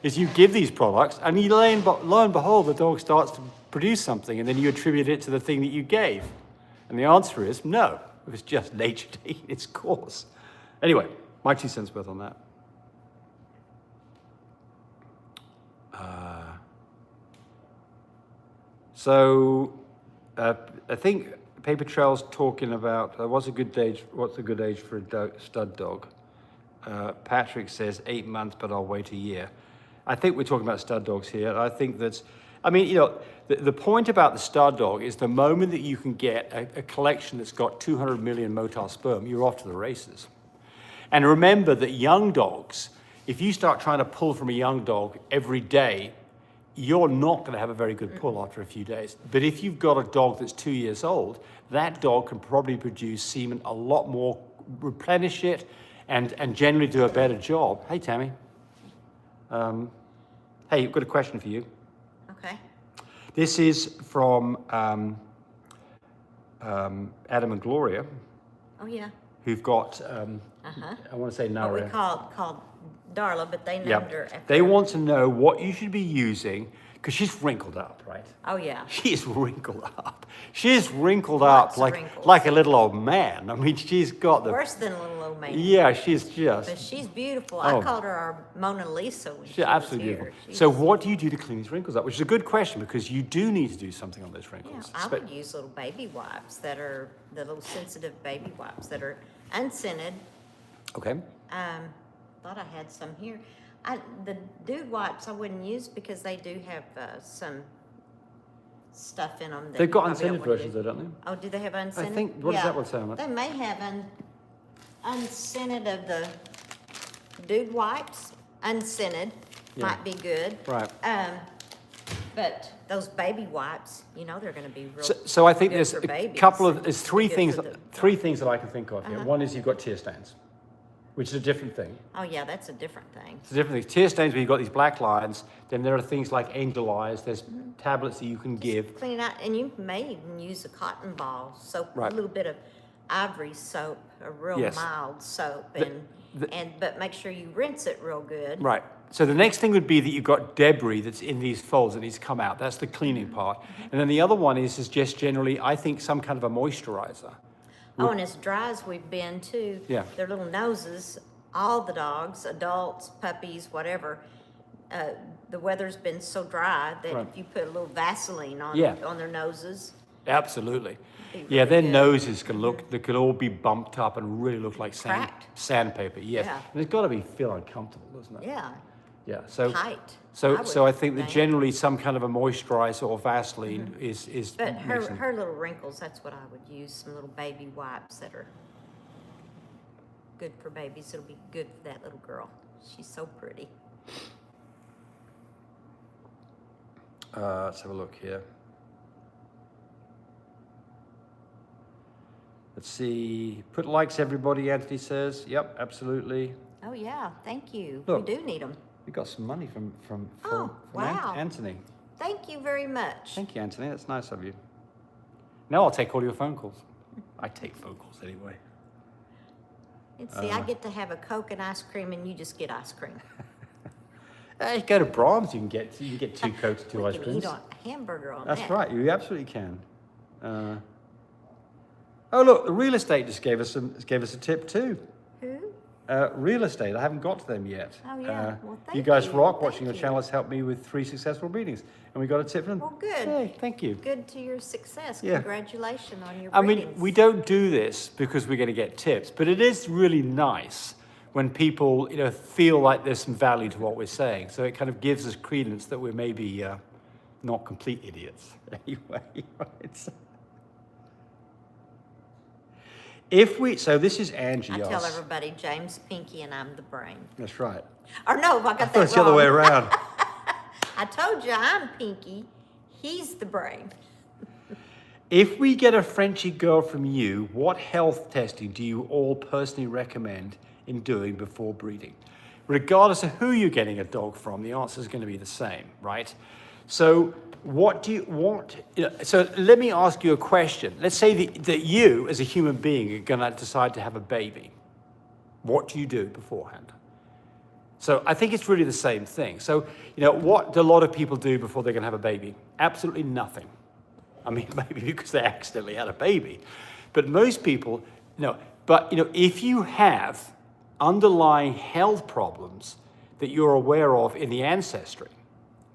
is you give these products, and lo and behold, the dog starts to produce something, and then you attribute it to the thing that you gave. And the answer is no. It was just nature taking its course. Anyway, my 2 cents worth on that. I think Paper Trail's talking about what's a good age for a stud dog. Patrick says 8 months, but I'll wait a year. I think we're talking about stud dogs here. I think that's, I mean, you know, the point about the stud dog is the moment that you can get a collection that's got 200 million motile sperm, you're off to the races. And remember that young dogs, if you start trying to pull from a young dog every day, you're not going to have a very good pull after a few days. But if you've got a dog that's 2 years old, that dog can probably produce semen a lot more, replenish it, and generally do a better job. Hey, Tammy. Hey, I've got a question for you. Okay. This is from Adam and Gloria. Oh, yeah. Who've got, I want to say What we Nara. called Darla, but they named her after They want to know what you should be using, because she's wrinkled up, right? Oh, yeah. She's wrinkled up. She's wrinkled up Lots of wrinkles. like a little old man. I mean, she's got the... Worse than a little old man. Yeah, she's just... But she's beautiful. Oh. I called her our Mona Lisa when She's she absolutely was here. beautiful. She's- So what do you do to clean these wrinkles up? Which is a good question, because you do need to do something on those Yeah, wrinkles. I would use little baby wipes that are, the little sensitive baby wipes that are unscented. Okay. Thought I had some here. The dude wipes I wouldn't use because they do have some stuff in them. That They've got you probably unscented don't wanna versions do. though, don't they? Oh, do they have unscented? think- what does that one say on it? They may have unscented of the dude wipes. Unscented Yeah. might be good. Right. But those baby wipes, you know, they're going to be real. So I think good there's for a babies couple of, and there's three good things for the- that I can think of here. One is you've got tear stains. which is a different thing. Oh yeah, that's a different thing. It's a different thing. Tear stains, where you've got these black lines, then there are things like angel eyes, there's tablets that you can give. Clean it out, and you may even use a cotton ball soap, Right. a little bit of ivory soap, a real Yes. mild soap, The- but make sure you rinse it real good. Right. So the next thing would be that you've got debris that's in these folds that needs to come out. That's the cleaning part. And then the other one is just generally, I think, some kind of a moisturizer. Oh, and as dry as we've been too, Yeah. their little noses, all the dogs, adults, puppies, whatever, the weather's been so dry that Right. if you put a little Vaseline on Yeah. on their noses, Absolutely. Be Yeah, really their good. noses can look, they could all be bumped up and really look like Cracked. sandpaper. Yes. Yeah. And it's got to feel uncomfortable, doesn't it? yeah, Yeah. So, tight. so I think that think. generally some kind of a moisturizer or Vaseline is. But makes them- her little wrinkles, that's what I would use, some little baby wipes that are good for babies. It'll be good for that little girl. She's so pretty. Let's have a look here. Let's see. Put likes, everybody, Anthony says. Yep, absolutely. Oh yeah, thank you. Look. We do need them. We got some money from Oh, wow. Anthony. Thank you very much. Thank you, Anthony. That's nice of you. Now I'll take all your phone calls. I take phone calls anyway. And see, I get to have a Coke and ice cream, and you just get ice cream. You go to Brahms, you can get 2 Cokes, 2 We ice can creams. eat a hamburger on That's that. right. You absolutely can. Oh look, the real estate just gave us a tip too. Who? Real estate. I haven't got to them yet. Oh, yeah. Well, you thank guys you. rock. Watching your Thank channel you. has helped me with 3 successful breedings, and we got a tip from them. Well, good. Yay, thank you. Good to your success. Yeah. Congratulations on your I mean, breedings. we don't do this because we're going to get tips, but it is really nice when people, feel like there's some value to what we're saying. So it kind of gives us credence that we're maybe not complete idiots. Anyway, right? So this is Angie. I tell asks- everybody, James Pinky and I'm the brain. That's right. Or no, I got I that thought it's the other wrong. way around. I told you I'm Pinky. He's the brain. If we get a Frenchie girl from you, what health testing do you all personally recommend in doing before breeding? Regardless of who you're getting a dog from, the answer is going to be the same, right? So what do you want? So let me ask you a question. Let's say that you, as a human being, are going to decide to have a baby. What do you do beforehand? So I think it's really the same thing. So, what do a lot of people do before they're going to have a baby? Absolutely nothing. I mean, maybe because they accidentally had a baby. But most people, no. But, if you have underlying health problems that you're aware of in the ancestry,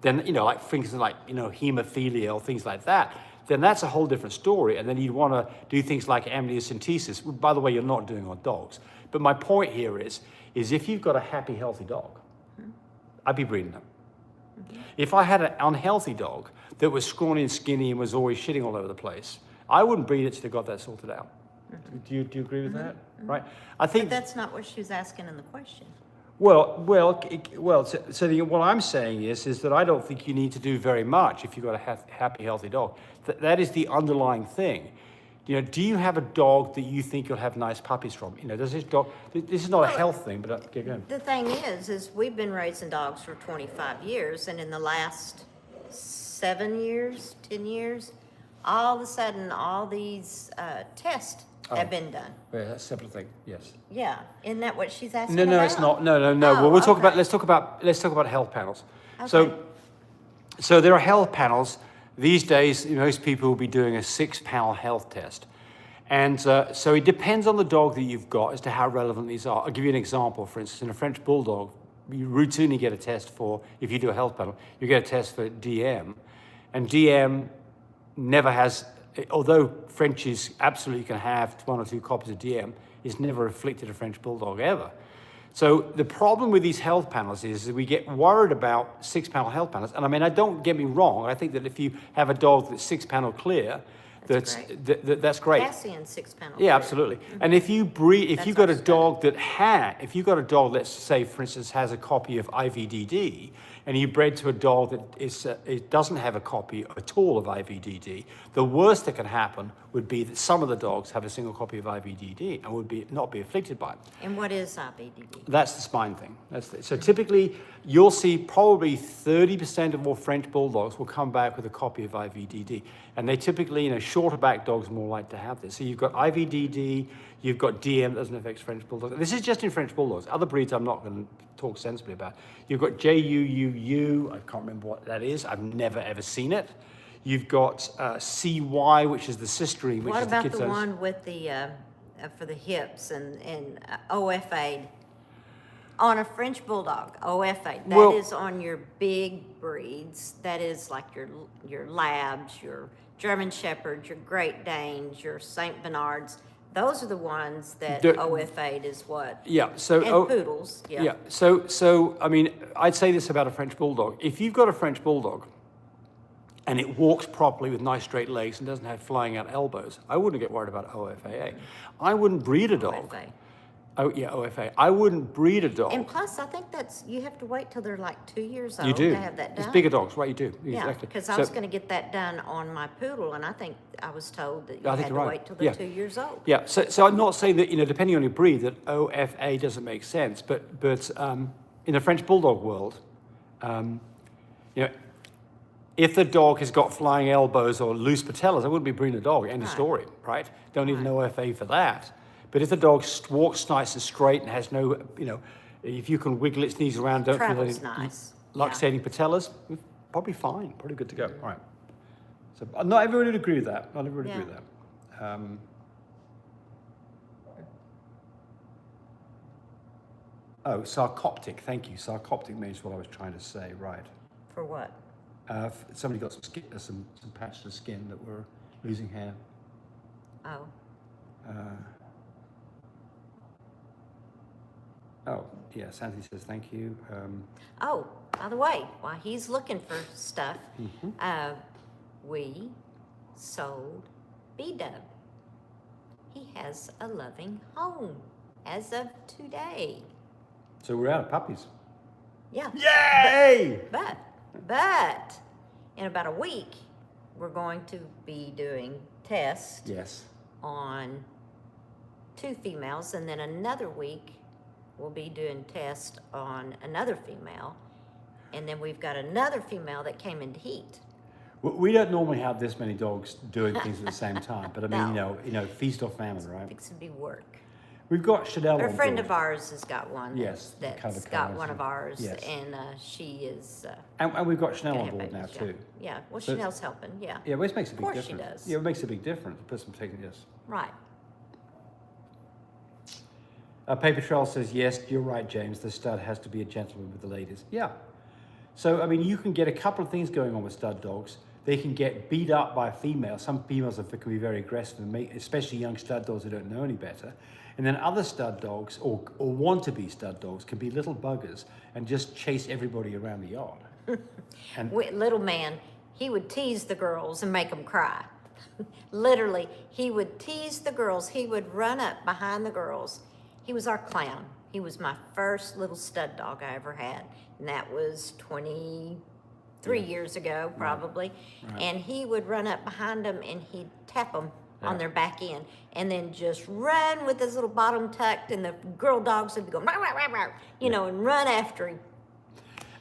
then, like things like, hemophilia or things like that, then that's a whole different story. And then you'd want to do things like amniocentesis. By the way, you're not doing on dogs. But my point here is if you've got a happy, healthy dog, I'd be breeding them. If I had an unhealthy dog that was scrawny and skinny and was always shitting all over the place, I wouldn't breed it till I got that sorted out. Do you agree with that? Right? I think But that's not what she was asking in the question. Well. So what I'm saying is that I don't think you need to do very much if you've got a happy, healthy dog. That is the underlying thing. Do you have a dog that you think you'll have nice puppies from? Does this dog? This is not a health thing, but okay, go ahead. The thing is we've been raising dogs for 25 years, and in the last 7 years, 10 years, all of a sudden, all these tests have been done. Yeah, that's a separate thing. Yes. Yeah, isn't that what she's asking No, about? it's not. No. Oh, Well, we'll talk okay. about. Let's talk about health panels. Okay. So there are health panels these days. Most people will be doing a 6-panel health test, and so it depends on the dog that you've got as to how relevant these are. I'll give you an example. For instance, in a French Bulldog, you routinely get a test for, if you do a health panel, you get a test for DM, and DM never has. Although Frenchies absolutely can have 1 or 2 copies of DM, it's never afflicted a French Bulldog ever. So the problem with these health panels is that we get worried about 6-panel health panels. And I mean, don't get me wrong. I think that if you have a dog that's 6-panel clear, That's that's great. Cassian 6-panel. Yeah, absolutely. And if you breed, if That's you've got a our dog if you've got a dog, let's say, for instance, has a copy of IVDD, and you bred to a dog that it doesn't have a copy at all of IVDD, the worst that can happen would be that some of the dogs have a single copy of IVDD and would not be afflicted by it. And what is IVDD? That's the spine thing. So typically, you'll see probably 30% of all French Bulldogs will come back with a copy of IVDD. And they typically, shorter back dogs are more likely to have this. So you've got IVDD, you've got DM that doesn't affect French Bulldogs. This is just in French Bulldogs. Other breeds I'm not going to talk sensibly about. You've got JUUU, I can't remember what that is. I've never ever seen it. You've got CY, which is the cysterine, which What is the about kids' the one with the, for the hips and OFA? On a French Bulldog, OFA, that is on your big breeds. That is like your Labs, your German Shepherds, your Great Danes, your Saint Bernards. Those are the ones that OFA is what? Yeah. So and Poodles. Yeah. Yeah. So I mean, I'd say this about a French Bulldog. If you've got a French Bulldog and it walks properly with nice straight legs and doesn't have flying out elbows, I wouldn't get worried about OFAA. I wouldn't breed a dog. OFA. Oh yeah, OFA. I wouldn't breed a dog. And plus, I think you have to wait till they're like 2 years old You do. to have that done. It's bigger dogs, right? You do. Yeah, Exactly. because I was going to get that done on my poodle, and I think I was told that you I think had to you're right. wait till they're 2 years old. Yeah. So I'm not saying that depending on your breed, that OFA doesn't make sense, but in the French Bulldog world, if the dog has got flying elbows or loose patellas, I wouldn't be breeding a dog. End of story, right? Don't need an OFA for that. But if the dog walks nice and straight and has no, if you can wiggle its knees around, don't feel Travel's any nice. luxating patellas, probably fine, probably good to go. All right. So not everybody would agree with that. Not everybody would agree with that. Sarcoptic. Thank you. Sarcoptic means what I was trying to say. Right. For what? Somebody got some patches of skin that were losing hair. Oh. Sandy says thank you. Oh, by the way, while he's looking for stuff, we sold B-Dub. He has a loving home as of today. So we're out of puppies. Yeah. Yay! But in about a week, we're going to be doing tests Yes. on 2 females, and then another week we'll be doing tests on another female, and then we've got another female that came into heat. We don't normally have this many dogs doing things at the same time, but I mean, No. feast or famine, right? It's to be work. We've got Chanel A on friend board. of ours has got one. Yes, That's cover got colours one of ours, yes. and she is. And we've got Chanel gonna on have board now babies, yeah. too. Yeah, well, So- Chanel's helping. Yeah. Yeah, which makes a Of big course difference. she does. Yeah, it makes a big difference. The person taking this. Right. Paper Trail says, yes, you're right, James. The stud has to be a gentleman with the ladies. Yeah. So, I mean, you can get a couple of things going on with stud dogs. They can get beat up by a female. Some females can be very aggressive, and especially young stud dogs who don't know any better. And then other stud dogs, or want-to-be stud dogs, can be little buggers and just chase everybody around the yard. And Little man, he would tease the girls and make them cry. Literally, he would tease the girls. He would run up behind the girls. He was our clown. He was my first little stud dog I ever had, and that was 23 years ago, probably. Right. And he would run up behind them, and he'd tap them on their back end, and then just run with his little bottom tucked, and the girl dogs would be going, rah, rah, rah, rah, and run after him.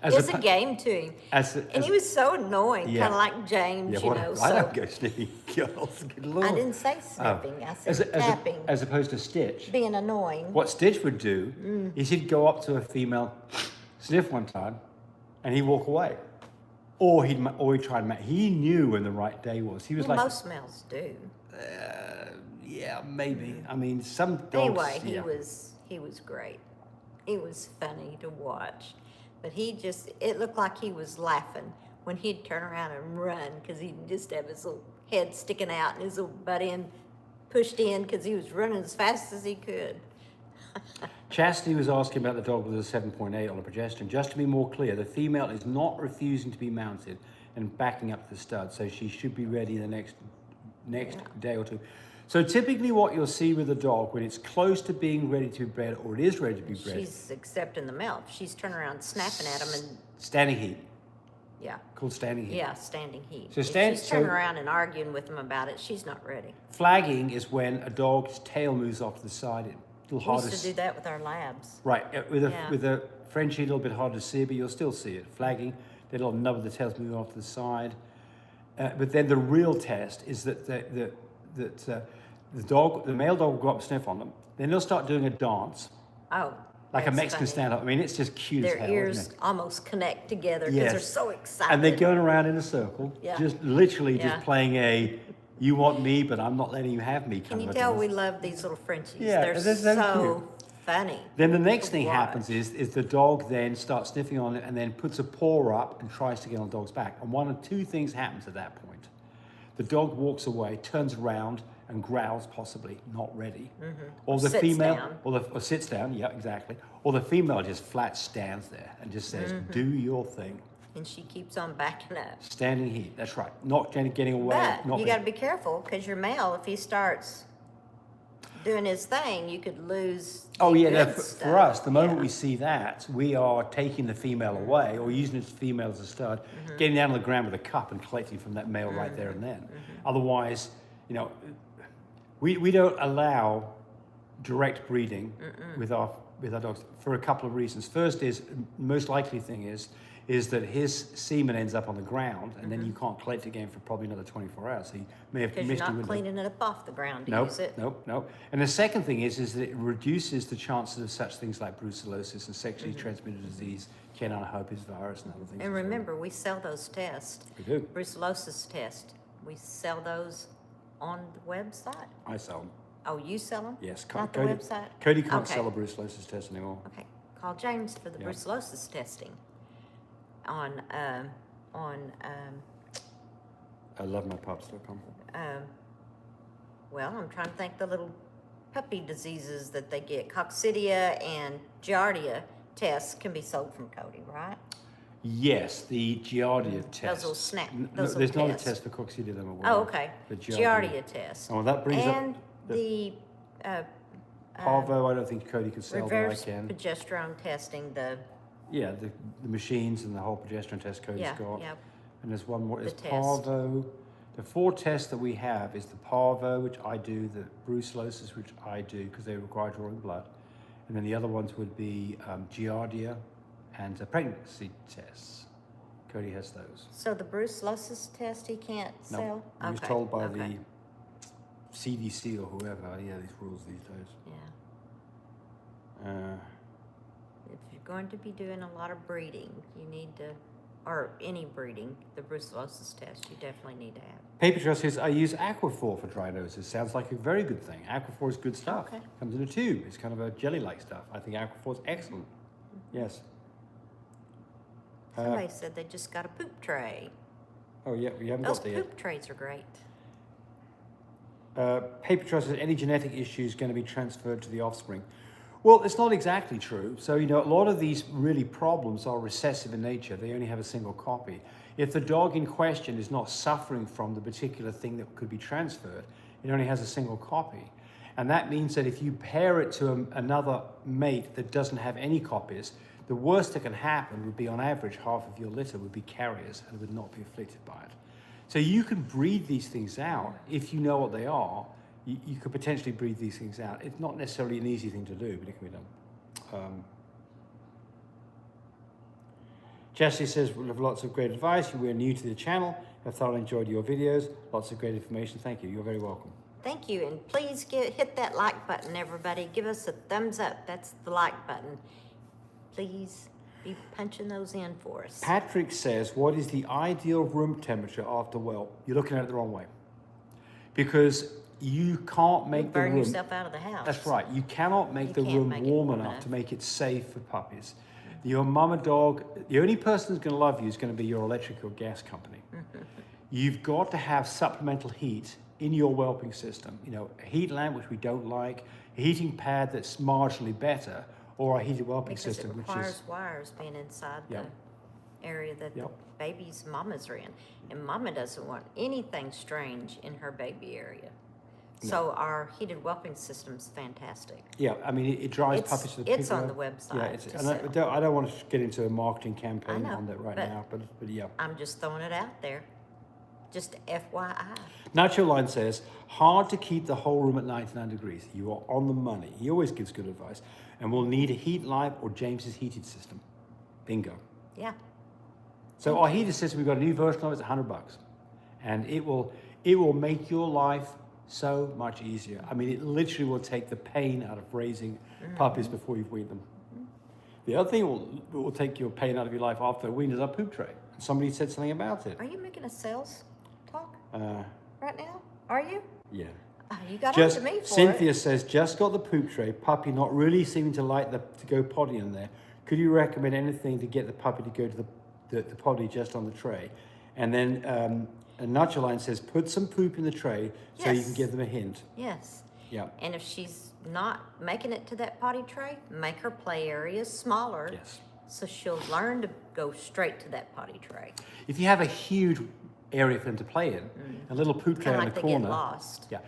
It's a game to him. And he was so annoying, kind of like James, I don't go sniffing girls. Good Lord. I didn't say sniffing, I said tapping. As opposed to Stitch. Being annoying. What Stitch would do is he'd go up to a female, sniff one time, and he'd walk away. Or he'd try and he knew when the right day was. He was like, most males do. Yeah, maybe. I mean, some dogs. Anyway, he was great. He was funny to watch. But it looked like he was laughing when he'd turn around and run, because he'd just have his little head sticking out and his little butt end pushed in, because he was running as fast as he could. Chastity was asking about the dog with a 7.8 on a progesterone. Just to be more clear, the female is not refusing to be mounted and backing up the stud, so she should be ready the next day or two. So typically what you'll see with a dog when it's close to being ready to be bred or it is ready to be bred. She's accepting the milk. She's turning around snapping at them and... Standing heat. Yeah. Called standing heat. Yeah, standing heat. So If she's turning around and arguing with them about it, she's not ready. Flagging is when a dog's tail moves off to the side. It's a little harder We used to do that with our labs. Right, with a Frenchie, a little bit harder to see, but you'll still see it. Flagging, the little nub of the tail's moving off to the side. But then the real test is that the male dog will go up and sniff on them. Then they'll start doing a dance. Oh. Like a Mexican stand-up. I mean, it's just cute as hell, Their ears isn't it? almost connect together because they're so excited. And they're going around in a circle, just literally just playing a, you want me, but I'm not letting you have me kind Can of you a tell dance. we love these little Frenchies? Yeah, they're they're so so funny. Then the next thing watch. happens is the dog then starts sniffing on it and then puts a paw up and tries to get on the dog's back. And one of two things happens at that point. The dog walks away, turns around, and growls, possibly not ready. Or the sits female, down. or sits down, yeah, exactly. Or the female just flat stands there and just says, do your thing. And she keeps on backing up. Standing heat, that's right. Not getting away. But not you got to be careful because your male, if he starts doing his thing, you could lose. Oh the yeah, no, good for stuff. us, the moment we see that, we are taking the female away or using its female as a stud, getting down on the ground with a cup and collecting from that male right there and then. Otherwise, you know, we don't allow direct breeding with our dogs for a couple of reasons. First is, most likely thing is that his semen ends up on the ground and then you can't collect it again for probably another 24 hours. So you may have Because missed you're your not window. cleaning it up off the ground to Nope, use it. nope. And the second thing is that it reduces the chances of such things like brucellosis and sexually transmitted disease, canine herpes virus and other things. And remember, we sell those tests. We do. Brucellosis test. We sell those on the website. I sell them. Oh, you sell them? Yes. Not the website? Cody can't Okay. sell a brucellosis test anymore. Okay. Call James for the Yeah. brucellosis testing on I love mypups.com. well, I'm trying to think the little puppy diseases that they get. Coccidia and Giardia tests can be sold from Cody, right? Yes, the Giardia test. Those will snap. No, Those there's will not a test. test for coccidia that I'm aware Oh, of. okay. The Giardia test. Oh, that brings and up the Parvo. I don't think Cody can sell, but I reverse can. progesterone testing. Yeah, the machines and the whole progesterone test Cody's got. Yeah. And there's one more. It's test. Parvo. The 4 tests that we have is the Parvo, which I do, the brucellosis, which I do because they require drawing blood, and then the other ones would be Giardia and pregnancy tests. Cody has those. So the brucellosis test he can't No, sell? he was Okay, told by okay. the CDC or whoever. Yeah, these rules these days. Yeah. If you're going to be doing a lot of breeding, you need to, or any breeding, the brucellosis test you definitely need to have. Paper Trail says, I use Aquaphor for dry noses. Sounds like a very good thing. Aquaphor is good stuff. Okay. Comes in a tube. It's kind of a jelly-like stuff. I think Aquaphor is excellent. Yes. Somebody said they just got a poop tray. Oh, yeah, we haven't Those got there yet. poop trays are great. Paper Trail says, any genetic issues going to be transferred to the offspring? Well, it's not exactly true. So, you know, a lot of these really problems are recessive in nature. They only have a single copy. If the dog in question is not suffering from the particular thing that could be transferred, it only has a single copy. And that means that if you pair it to another mate that doesn't have any copies, the worst that can happen would be, on average, half of your litter would be carriers and would not be afflicted by it. So you can breed these things out if you know what they are. You could potentially breed these things out. It's not necessarily an easy thing to do, but it can be done. Jesse says, we have lots of great advice. We're new to the channel. I've thoroughly enjoyed your videos. Lots of great information. Thank you. You're very welcome. Thank you, and please hit that like button, everybody. Give us a thumbs up. That's the like button. Please be punching those in for us. Patrick says, what is the ideal room temperature after whelp? You're looking at it the wrong way. Because you can't make You'll the room... burn yourself out of the house. That's right. You cannot make the can't room make it warm warm enough enough. to make it safe for puppies. Your mama dog, the only person who's going to love you is going to be your electric or gas company. You've got to have supplemental heat in your whelping system. You know, a heat lamp, which we don't like, a heating pad that's marginally better, or a heated whelping Because system, it which requires is... wires being inside Yep. the area that Yep. the baby's mamas are in. And mama doesn't want anything strange in her baby area. So our heated whelping system's fantastic. Yeah, I mean, it drives puppies to the It's pig on road. the website. Yeah, I don't want to get into a marketing campaign know, on that right but- now, but yeah. I'm just throwing it out there. Just FYI. Nacho Line says, hard to keep the whole room at 99 degrees. You are on the money. He always gives good advice. And we'll need a heat lamp or James's heated system. Bingo. Yeah. So our heated system, we've got a new version of it, it's $100. And it will make your life so much easier. I mean, it literally will take the pain out of raising puppies before you've weaned them. The other thing it will take your pain out of your life after the wean is our poop tray. Somebody said something about it. Are you making a sales talk right now? Are you? Yeah. Oh, you got up to me for Cynthia it. says, just got the poop tray, puppy not really seeming to like to go potty in there. Could you recommend anything to get the puppy to go to the potty just on the tray? And then Nacho Line says, put some poop in the tray so you can Yes. give them a hint. Yes. Yeah. And if she's not making it to that potty tray, make her play areas smaller. Yes. So she'll learn to go straight to that potty tray. If you have a huge area for them to play in, a little poop tray Kind in of the like they corner. get lost. Yeah.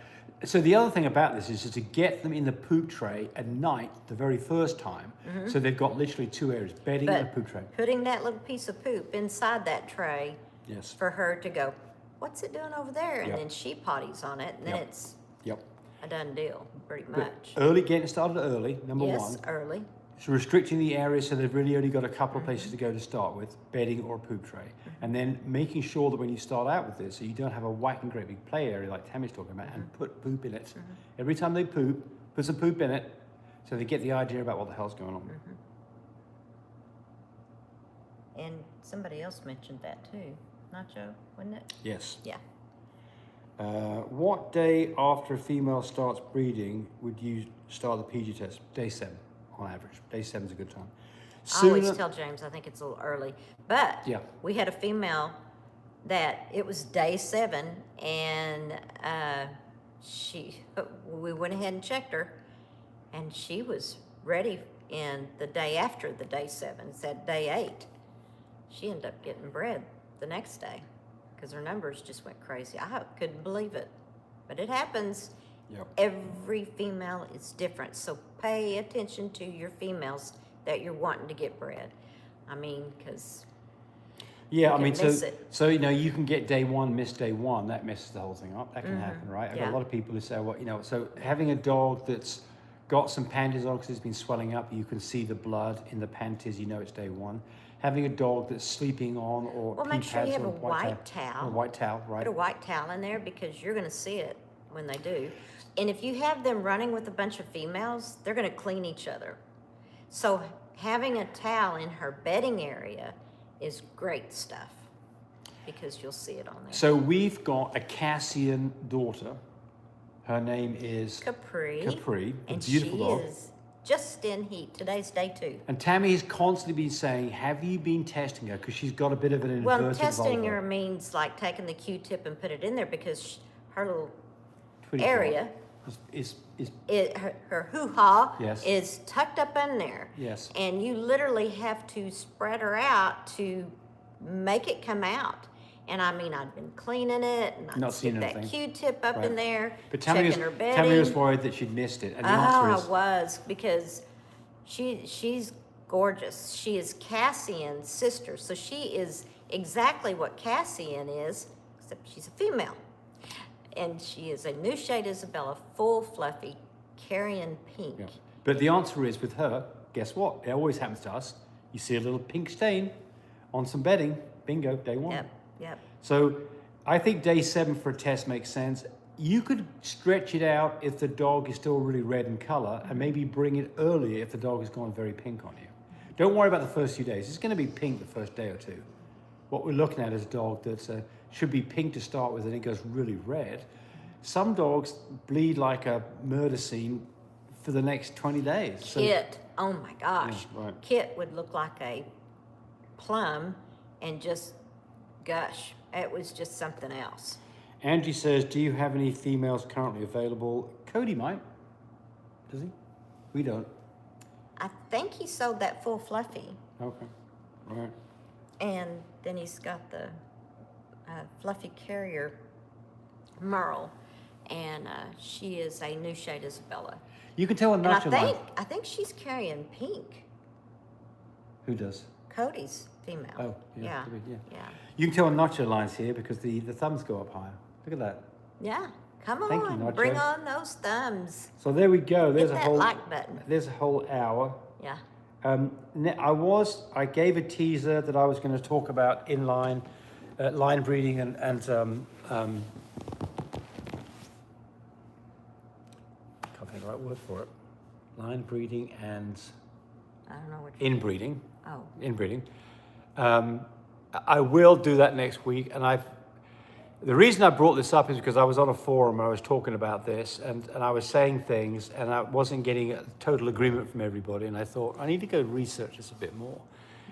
So the other thing about this is to get them in the poop tray at night the very first time. So they've got literally two areas, bedding and a But poop tray. putting that little piece of poop inside that tray Yes. for her to go, what's it doing over there? And Yep. then she potties on it, and then Yep. it's Yep. a done deal, pretty But much. early, getting started early, number Yes, one. early. So restricting the area so they've really only got a couple of places to go to start with, bedding or a poop tray. And then making sure that when you start out with this, so you don't have a whacking great big play area like Tammy's talking about, and put poop in it. Every time they poop, put some poop in it so they get the idea about what the hell's going on. And somebody else mentioned that too. Nacho, wasn't it? Yes. Yeah. What day after a female starts breeding would you start the PG test? Day 7 on average. Day 7 is a good time. I always tell James I think it's a little early. But Yeah. we had a female that it was day 7, and we went ahead and checked her, and she was ready in the day after the day 7. It said day 8. She ended up getting bred the next day because her numbers just went crazy. I couldn't believe it, but it happens. Yep. Every female is different, so pay attention to your females that you're wanting to get bred. I mean, because Yeah, You I mean, can miss it. so you know, you can get day 1, miss day 1. That messes the whole thing up. That can happen, right? I've got Yeah. a lot of people who say, well, you know, so having a dog that's got some panties on because it's been swelling up, you can see the blood in the panties. You know it's day 1. Having a dog that's sleeping on or Well, make pee sure you pads have or a white towel. A white towel, right? put a white towel in there because you're going to see it when they do. And if you have them running with a bunch of females, they're going to clean each other. So having a towel in her bedding area is great stuff because you'll see it on there. So we've got a Cassian daughter. Her name is Capri. Capri, a And beautiful she dog. is just in heat. Today's day 2. And Tammy has constantly been saying, have you been testing her? Because she's got a bit of an inverted Well, testing vulva. her means like taking the Q-tip and put it in there because her little Pretty area, cool. is her hoo-ha Yes. is tucked up in there. Yes. And you literally have to spread her out to make it come out. And I mean, I'd been cleaning it and I'd Not stick seeing that anything. Q-tip up Right. in there, But checking her bedding. Tammy was worried that she'd missed it. And the Oh, I answer is, was, because she's gorgeous. She is Cassian's sister. So she is exactly what Cassian is, except she's a female. And she is a new shade Isabella, full fluffy, carrion pink. yeah. But the answer is with her, guess what? It always happens to us. You see a little pink stain on some bedding, bingo, day 1. Yep. So I think day 7 for a test makes sense. You could stretch it out if the dog is still really red in color and maybe bring it earlier if the dog has gone very pink on you. Don't worry about the first few days. It's going to be pink the first day or 2. What we're looking at is a dog that should be pink to start with and it goes really red. Some dogs bleed like a murder scene for the next 20 days. So, Kit, oh my gosh. Yeah, right. Kit would look like a plum and just gush. It was just something else. Angie says, do you have any females currently available? Cody might. Does he? We don't. I think he sold that full fluffy. Okay. Right. And then he's got the fluffy carrier Merle. and she is a new shade Isabella. You can tell a And I nutshell line. think she's carrying Pink, Who does? Cody's female. Oh, yeah, yeah. You can tell a notcher lines here because the thumbs go up higher. Look at that. Yeah. Come on, Thank you, Nacho. bring on those thumbs. So there we go. There's Hit a that whole like button. There's a whole hour. Yeah. I gave a teaser that I was going to talk about inline line breeding and can't think of the right word for it. Line breeding and I don't know what. inbreeding. Oh. Inbreeding. I will do that next week, and the reason I brought this up is because I was on a forum and I was talking about this, and I was saying things, and I wasn't getting a total agreement from everybody, and I thought, I need to go research this a bit more.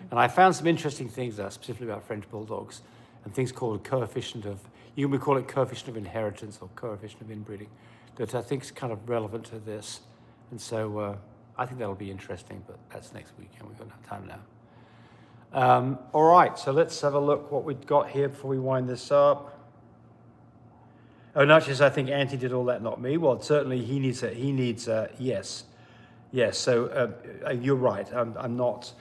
And I found some interesting things there, specifically about French Bulldogs, and things called coefficient of, you can call it coefficient of inheritance or coefficient of inbreeding, that I think is kind of relevant to this. And so I think that'll be interesting, but that's next weekend. We've got enough time now. All right, so let's have a look what we've got here before we wind this up. Oh, not just I think Auntie did all that, not me. Well, certainly he needs yes. So you're right. I'm not,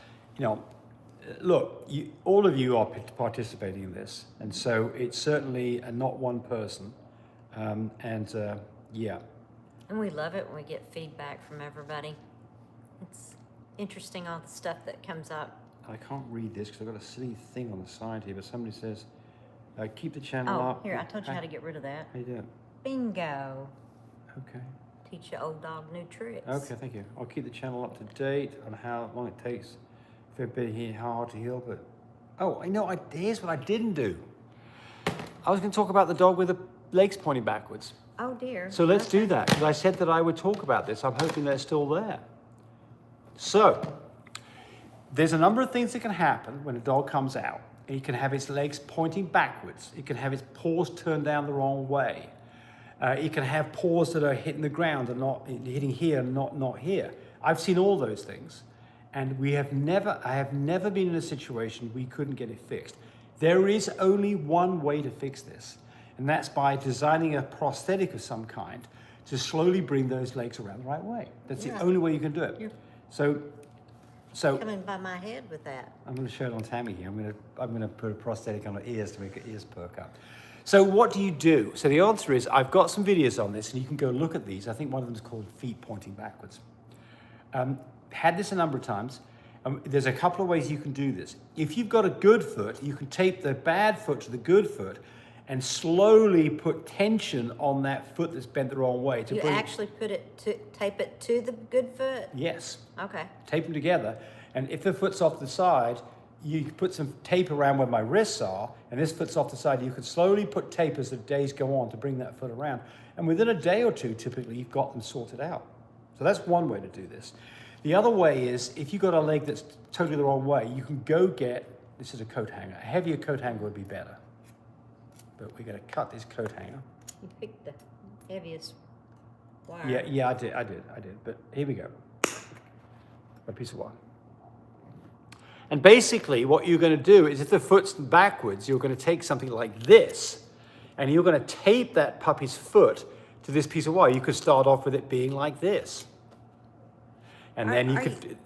look, all of you are participating in this. And so it's certainly not one person. Yeah. And we love it when we get feedback from everybody. It's interesting, all the stuff that comes up. I can't read this because I've got a silly thing on the side here, but somebody says, keep the channel up. Oh, here, I told you how to get rid of that. How you doing? Bingo. Okay. Teach your old dog new tricks. Okay, thank you. I'll keep the channel up to date on how long it takes for it to heal, how hard to heal, but... Oh, here's what I didn't do. I was going to talk about the dog with the legs pointing backwards. Oh, dear. So let's do that, because I said that I would talk about this. I'm hoping they're still there. So, there's a number of things that can happen when a dog comes out. He can have his legs pointing backwards. He can have his paws turned down the wrong way. He can have paws that are hitting the ground and not hitting here and not here. I've seen all those things. And I have never been in a situation we couldn't get it fixed. There is only one way to fix this. And that's by designing a prosthetic of some kind to slowly bring those legs around the right way. That's the only way you can do it. Yeah. So Coming by my head with that. I'm going to show it on Tammy here. I'm going to put a prosthetic on her ears to make her ears perk up. So what do you do? So the answer is I've got some videos on this, and you can go look at these. I think one of them is called feet pointing backwards. Had this a number of times. There's a couple of ways you can do this. If you've got a good foot, you can tape the bad foot to the good foot and slowly put tension on that foot that's bent the wrong way. You actually tape it to the good foot? Yes. Okay. Tape them together. And if the foot's off the side, you put some tape around where my wrists are, and this foot's off the side. You can slowly put tape as the days go on to bring that foot around. And within a day or two, typically, you've got them sorted out. So that's one way to do this. The other way is, if you've got a leg that's totally the wrong way, you can go get, this is a coat hanger. A heavier coat hanger would be better. But we're going to cut this coat hanger. You picked the heaviest wire. Yeah, I did. But here we go. A piece of wire. And basically, what you're going to do is, if the foot's backwards, you're going to take something like this, and you're going to tape that puppy's foot to this piece of wire. You could start off with it being like this. And then you could...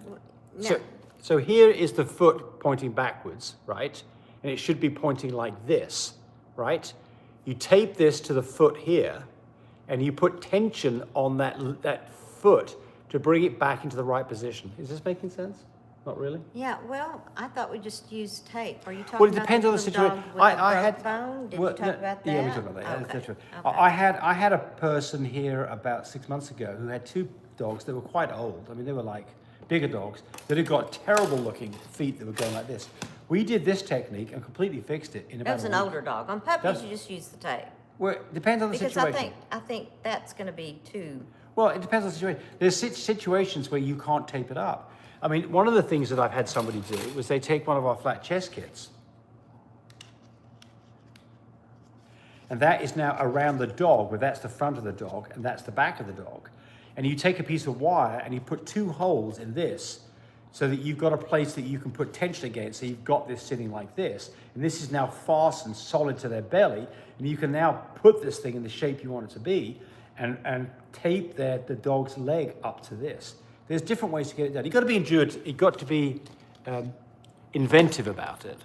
So here is the foot pointing backwards, right? And it should be pointing like this, right? You tape this to the foot here, and you put tension on that foot to bring it back into the right position. Is this making sense? Not really? Yeah, well, I thought we just used tape. Are you talking Well, it about depends on the little situation. dog with the broke bone? Did you talk about that? Yeah, we talked about that. Okay. That's right. Okay. I had a person here about 6 months ago who had two dogs that were quite old. I mean, they were like bigger dogs that had got terrible looking feet that were going like this. We did this technique and completely fixed it in about That was a an week. older dog. On puppies, you just use the tape. Well, it depends on the Because situation. I think that's going to be too... Well, it depends on the situation. There's situations where you can't tape it up. I mean, one of the things that I've had somebody do was they take one of our flat chest kits, and that is now around the dog, where that's the front of the dog and that's the back of the dog. And you take a piece of wire and you put two holes in this so that you've got a place that you can put tension against. So you've got this sitting like this, and this is now fastened solid to their belly, and you can now put this thing in the shape you want it to be, and tape the dog's leg up to this. There's different ways to get it done. You've got to be you've got to be inventive about it.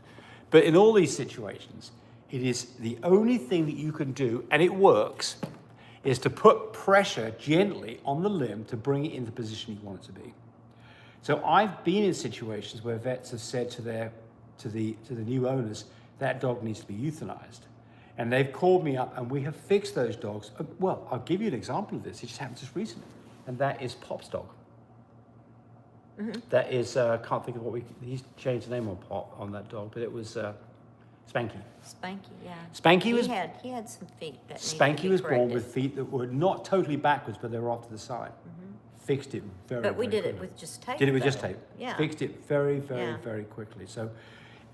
But in all these situations, it is the only thing that you can do, and it works, is to put pressure gently on the limb to bring it into the position you want it to be. So I've been in situations where vets have said to the new owners, that dog needs to be euthanized. And they've called me up and we have fixed those dogs. Well, I'll give you an example of this. It just happened just recently. And that is Pop's dog. That is, can't think of he's changed the name on Pop, on that dog, but it was Spanky. Spanky, yeah. Spanky was... He had some feet that Spanky was born corrected. with feet that were not totally backwards, but they were off to the side. Fixed it very, But we very did it quickly. with just tape. Did it with though. just tape? Yeah. Fixed it very, very, Yeah. very quickly. So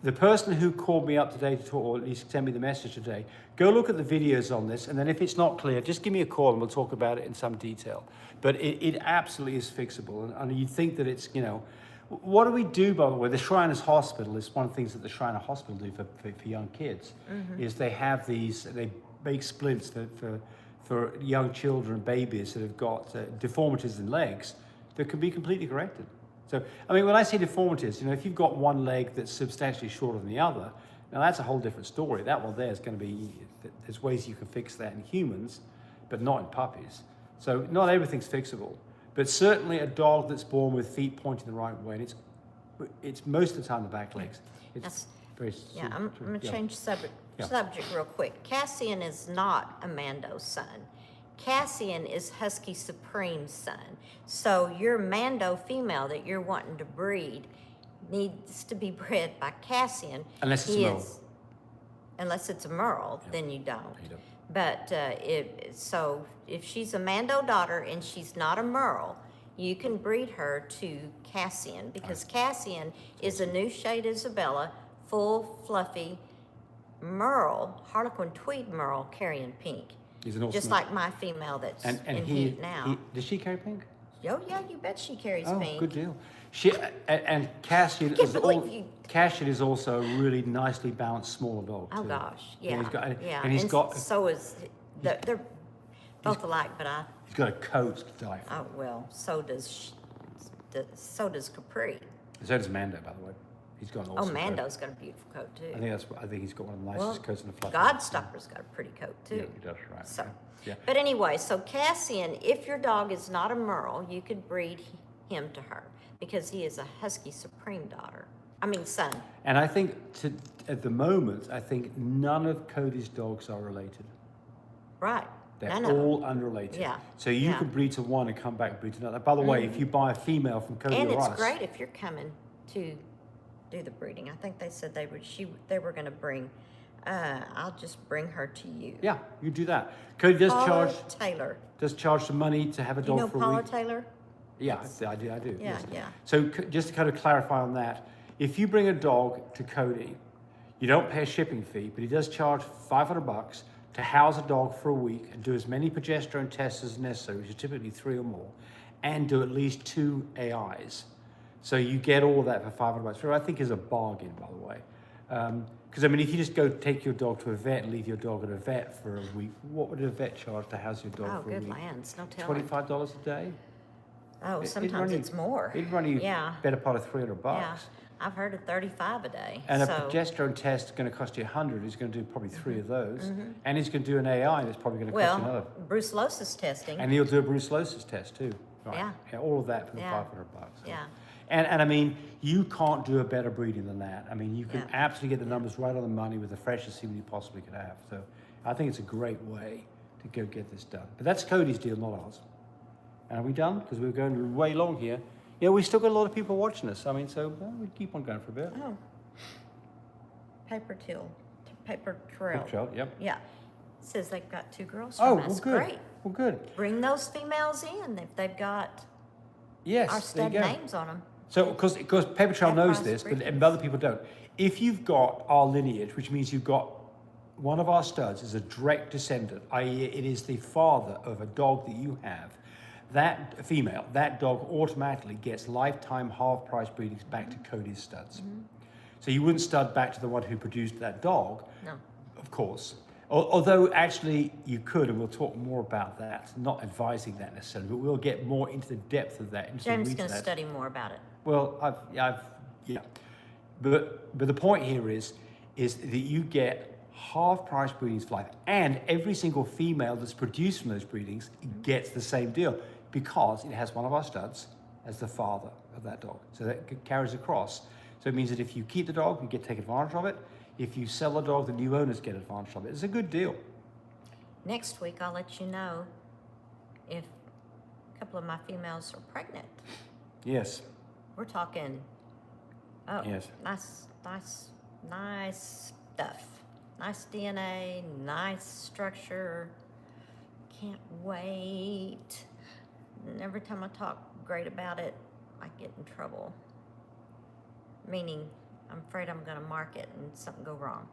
the person who called me up today to talk, or at least send me the message today, go look at the videos on this, and then if it's not clear, just give me a call and we'll talk about it in some detail. But it absolutely is fixable. And you'd think that it's, what do we do, by the way? The Shriners Hospital is one of the things that the Shriner Hospital do for young kids, is they have they make splints for young children, babies that have got deformities in legs that can be completely corrected. So, I mean, when I say deformities, if you've got one leg that's substantially shorter than the other, now that's a whole different story. That one there is going to be, there's ways you can fix that in humans, but not in puppies. So not everything's fixable, but certainly a dog that's born with feet pointing the right way, and it's most of the time the back legs. It's very Yeah, I'm going to change subject real quick. Cassian is not Amando's son. Cassian is Husky Supreme's son. So your Mando female that you're wanting to breed needs to be bred by Cassian. Unless it's a Merle. Unless it's a Merle, then you don't. You don't. But if she's a Mando daughter and she's not a Merle, you can breed her to Cassian, because Cassian is a new shade Isabella, full, fluffy Merle, Harlequin Tweed Merle, carrying pink. He's an awesome Just like my female that's in heat now. Does she carry pink? Oh yeah, you bet she carries Oh, pink. good deal. And Cassian Can't is believe you- Cassian is also a really nicely balanced smaller dog too. Oh gosh, And yeah, he's got, yeah. And he's got so is they're both alike, but he's got a coat to die for. oh well, so does Capri. So does Mando, by the way. He's got an awesome coat. Mando's got a beautiful coat too. I think he's got one of the nicest coats in the fluff. Godstopper's got a pretty coat too. Yeah, he does, right. So, yeah. but anyway, so Cassian, if your dog is not a Merle, you could breed him to her because he is a Husky Supreme son. And I think at the moment, I think none of Cody's dogs are related. Right. They're None of them. all unrelated. Yeah. So you Yeah. can breed to one and come back and breed to another. By the way, if you buy a female from Cody And or it's us, great if you're coming to do the breeding. I think they said they were going to bring. I'll just bring her to you. yeah, you do that. Cody does Paula Taylor. charge some money to have a Do you dog know for a Paula week. Taylor? Yeah, I do. Yeah, yes. yeah. So just to kind of clarify on that, if you bring a dog to Cody, you don't pay a shipping fee, but he does charge $500 to house a dog for a week and do as many progesterone tests as necessary, which is typically 3 or more, and do at least 2 AIs. So you get all of that for $500, which I think is a bargain, by the way. Because if you just go take your dog to a vet and leave your dog at a vet for a week, what would a vet charge to house your dog Oh, for a good week? lands. No telling. $25 a day? Oh, It'd sometimes run you- it's more. It'd run you Yeah. better part of $300. Yeah. I've heard of 35 a day. And a so, progesterone test is going to cost you 100. He's going to do probably 3 of those. And he's going to do an AI that's probably going to cost you another. well, brucellosis testing. And he'll do a brucellosis test too. Right. Yeah. All of that for the Yeah. $500. Yeah. And you can't do a better breeding than that. You can Yeah. absolutely get the numbers right on the money with the freshest semen you possibly could have. So I think it's a great way to go get this done. But that's Cody's deal, not ours. And are we done? Because we're going way long here. We still got a lot of people watching us. We keep on going for a bit. Oh. Paper trail. Paper trail, yep. Yeah. It says they've got 2 girls Oh, from us. well, good. Great. Well, good. Bring those females in if they've got Yes, our there stud you go. names on them. So, because Paper Trail That knows price this, but breeders. other people don't. If you've got our lineage, which means you've got one of our studs is a direct descendant, i.e. it is the father of a dog that you have, that female, that dog automatically gets lifetime half price breedings back to Cody's studs. So you wouldn't stud back to the one who produced that dog, No. of course. Although actually you could, and we'll talk more about that, not advising that necessarily, but we'll get more into the depth of that. James is going to study more about it. Well, yeah. But the point here is that you get half price breedings for life, and every single female that's produced from those breedings gets the same deal because it has one of our studs as the father of that dog. So that carries across. So it means that if you keep the dog, you get to take advantage of it. If you sell the dog, the new owners get advantage of it. It's a good deal. Next week, I'll let you know if a couple of my females are pregnant. Yes. We're talking, Yes. nice stuff. Nice DNA, nice structure. Can't wait. And every time I talk great about it, I get in trouble. Meaning, I'm afraid I'm going to mark it and something go wrong.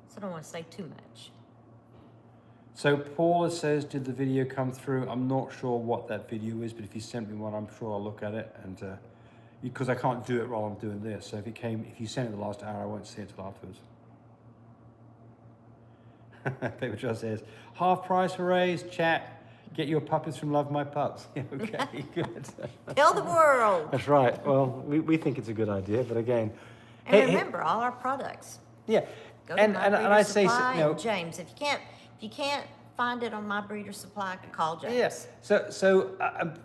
So I don't want to say too much. So Paula says, did the video come through? I'm not sure what that video is, but if you sent me one, I'm sure I'll look at it. And because I can't do it while I'm doing this. So if you sent it the last hour, I won't see it till afterwards. Paper Joe says, half price hoorays, chat. Get your puppies from Love My Pups. Okay, good. Tell the world. That's right. Well, we think it's a good idea, but again. And remember, all our products. Yeah. Go to And My Breeder I say, Supply you know, and James. If you can't find it on My Breeder Supply, call James. yes. So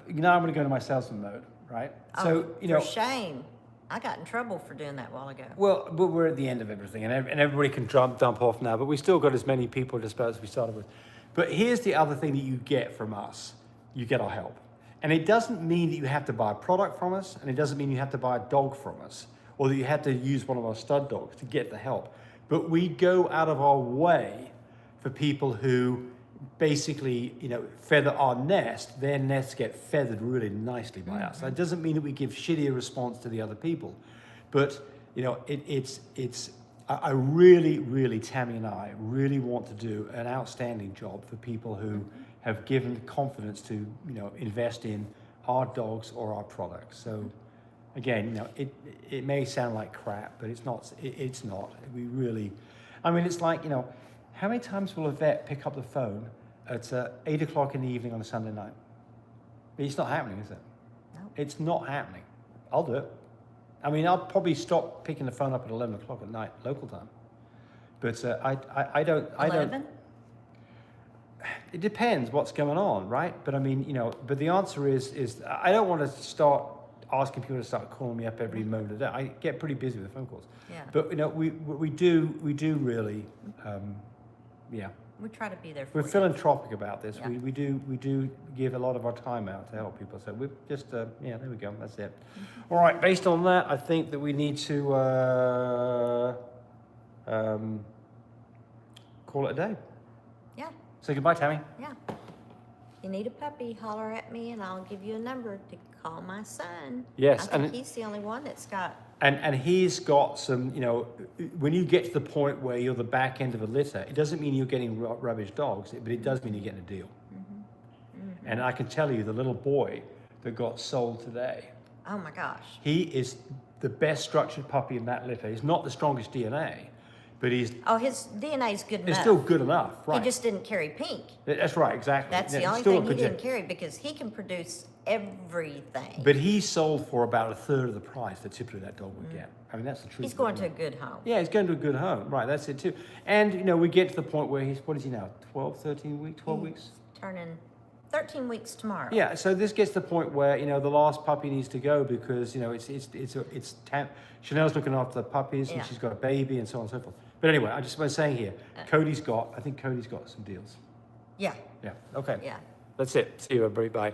now I'm going to go into my salesman mode, right? So For shame. I got in trouble for doing that a while ago. Well, but we're at the end of everything, and everybody can dump off now, but we still got as many people just about as we started with. But here's the other thing that you get from us. You get our help. And it doesn't mean that you have to buy a product from us, and it doesn't mean you have to buy a dog from us, or that you have to use one of our stud dogs to get the help. But we go out of our way for people who basically, feather our nest. Their nests get feathered really nicely by us. That doesn't mean that we give shittier response to the other people. But, I really, Tammy and I really want to do an outstanding job for people who have given confidence to, invest in our dogs or our products. So again, it may sound like crap, but it's not. It's not. We really, it's like, how many times will a vet pick up the phone at 8 o'clock in the evening on a Sunday night? It's not happening, is it? No. It's not happening. I'll do it. I'll probably stop picking the phone up at 11 o'clock at night, local time. But I don't. 11? It depends what's going on, right? But but the answer is I don't want to start asking people to start calling me up every moment of the day. I get pretty busy with the phone calls. Yeah. But we do really, yeah. We try to be there for We're you. philanthropic about this. Yeah. We do give a lot of our time out to help people. So we're just there we go. That's it. All right. Based on that, I think that we need to call it a day. Yeah, Say goodbye, Tammy. yeah. You need a puppy, holler at me and I'll give you a number to call my son. Yes, I think and- he's the only one that's got. And he's got some, when you get to the point where you're the back end of a litter, it doesn't mean you're getting rubbish dogs, but it does mean you're getting a deal. And I can tell you, the little boy that got sold today, Oh my gosh. he is the best structured puppy in that litter. He's not the strongest DNA, but he's Oh, his DNA's good enough. still good enough, right? He just didn't carry pink. That's right, exactly. That's the Yeah, only still a thing he good didn't gen- carry because he can produce everything. But he sold for about a third of the price that typically that dog would get. That's the truth. He's of going it. to a good home. Yeah, he's going to a good home. Right, that's it too. And, we get to the point where what is he now? 12, 13 weeks, 12 weeks? Turning 13 weeks tomorrow. Yeah, so this gets to the point where, the last puppy needs to go because, Chanel's looking after the puppies Yeah. and she's got a baby and so on and so forth. But anyway, I just was saying here, I think Cody's got some deals. Yeah. Yeah, okay. Yeah. That's it. See you, everybody. Bye.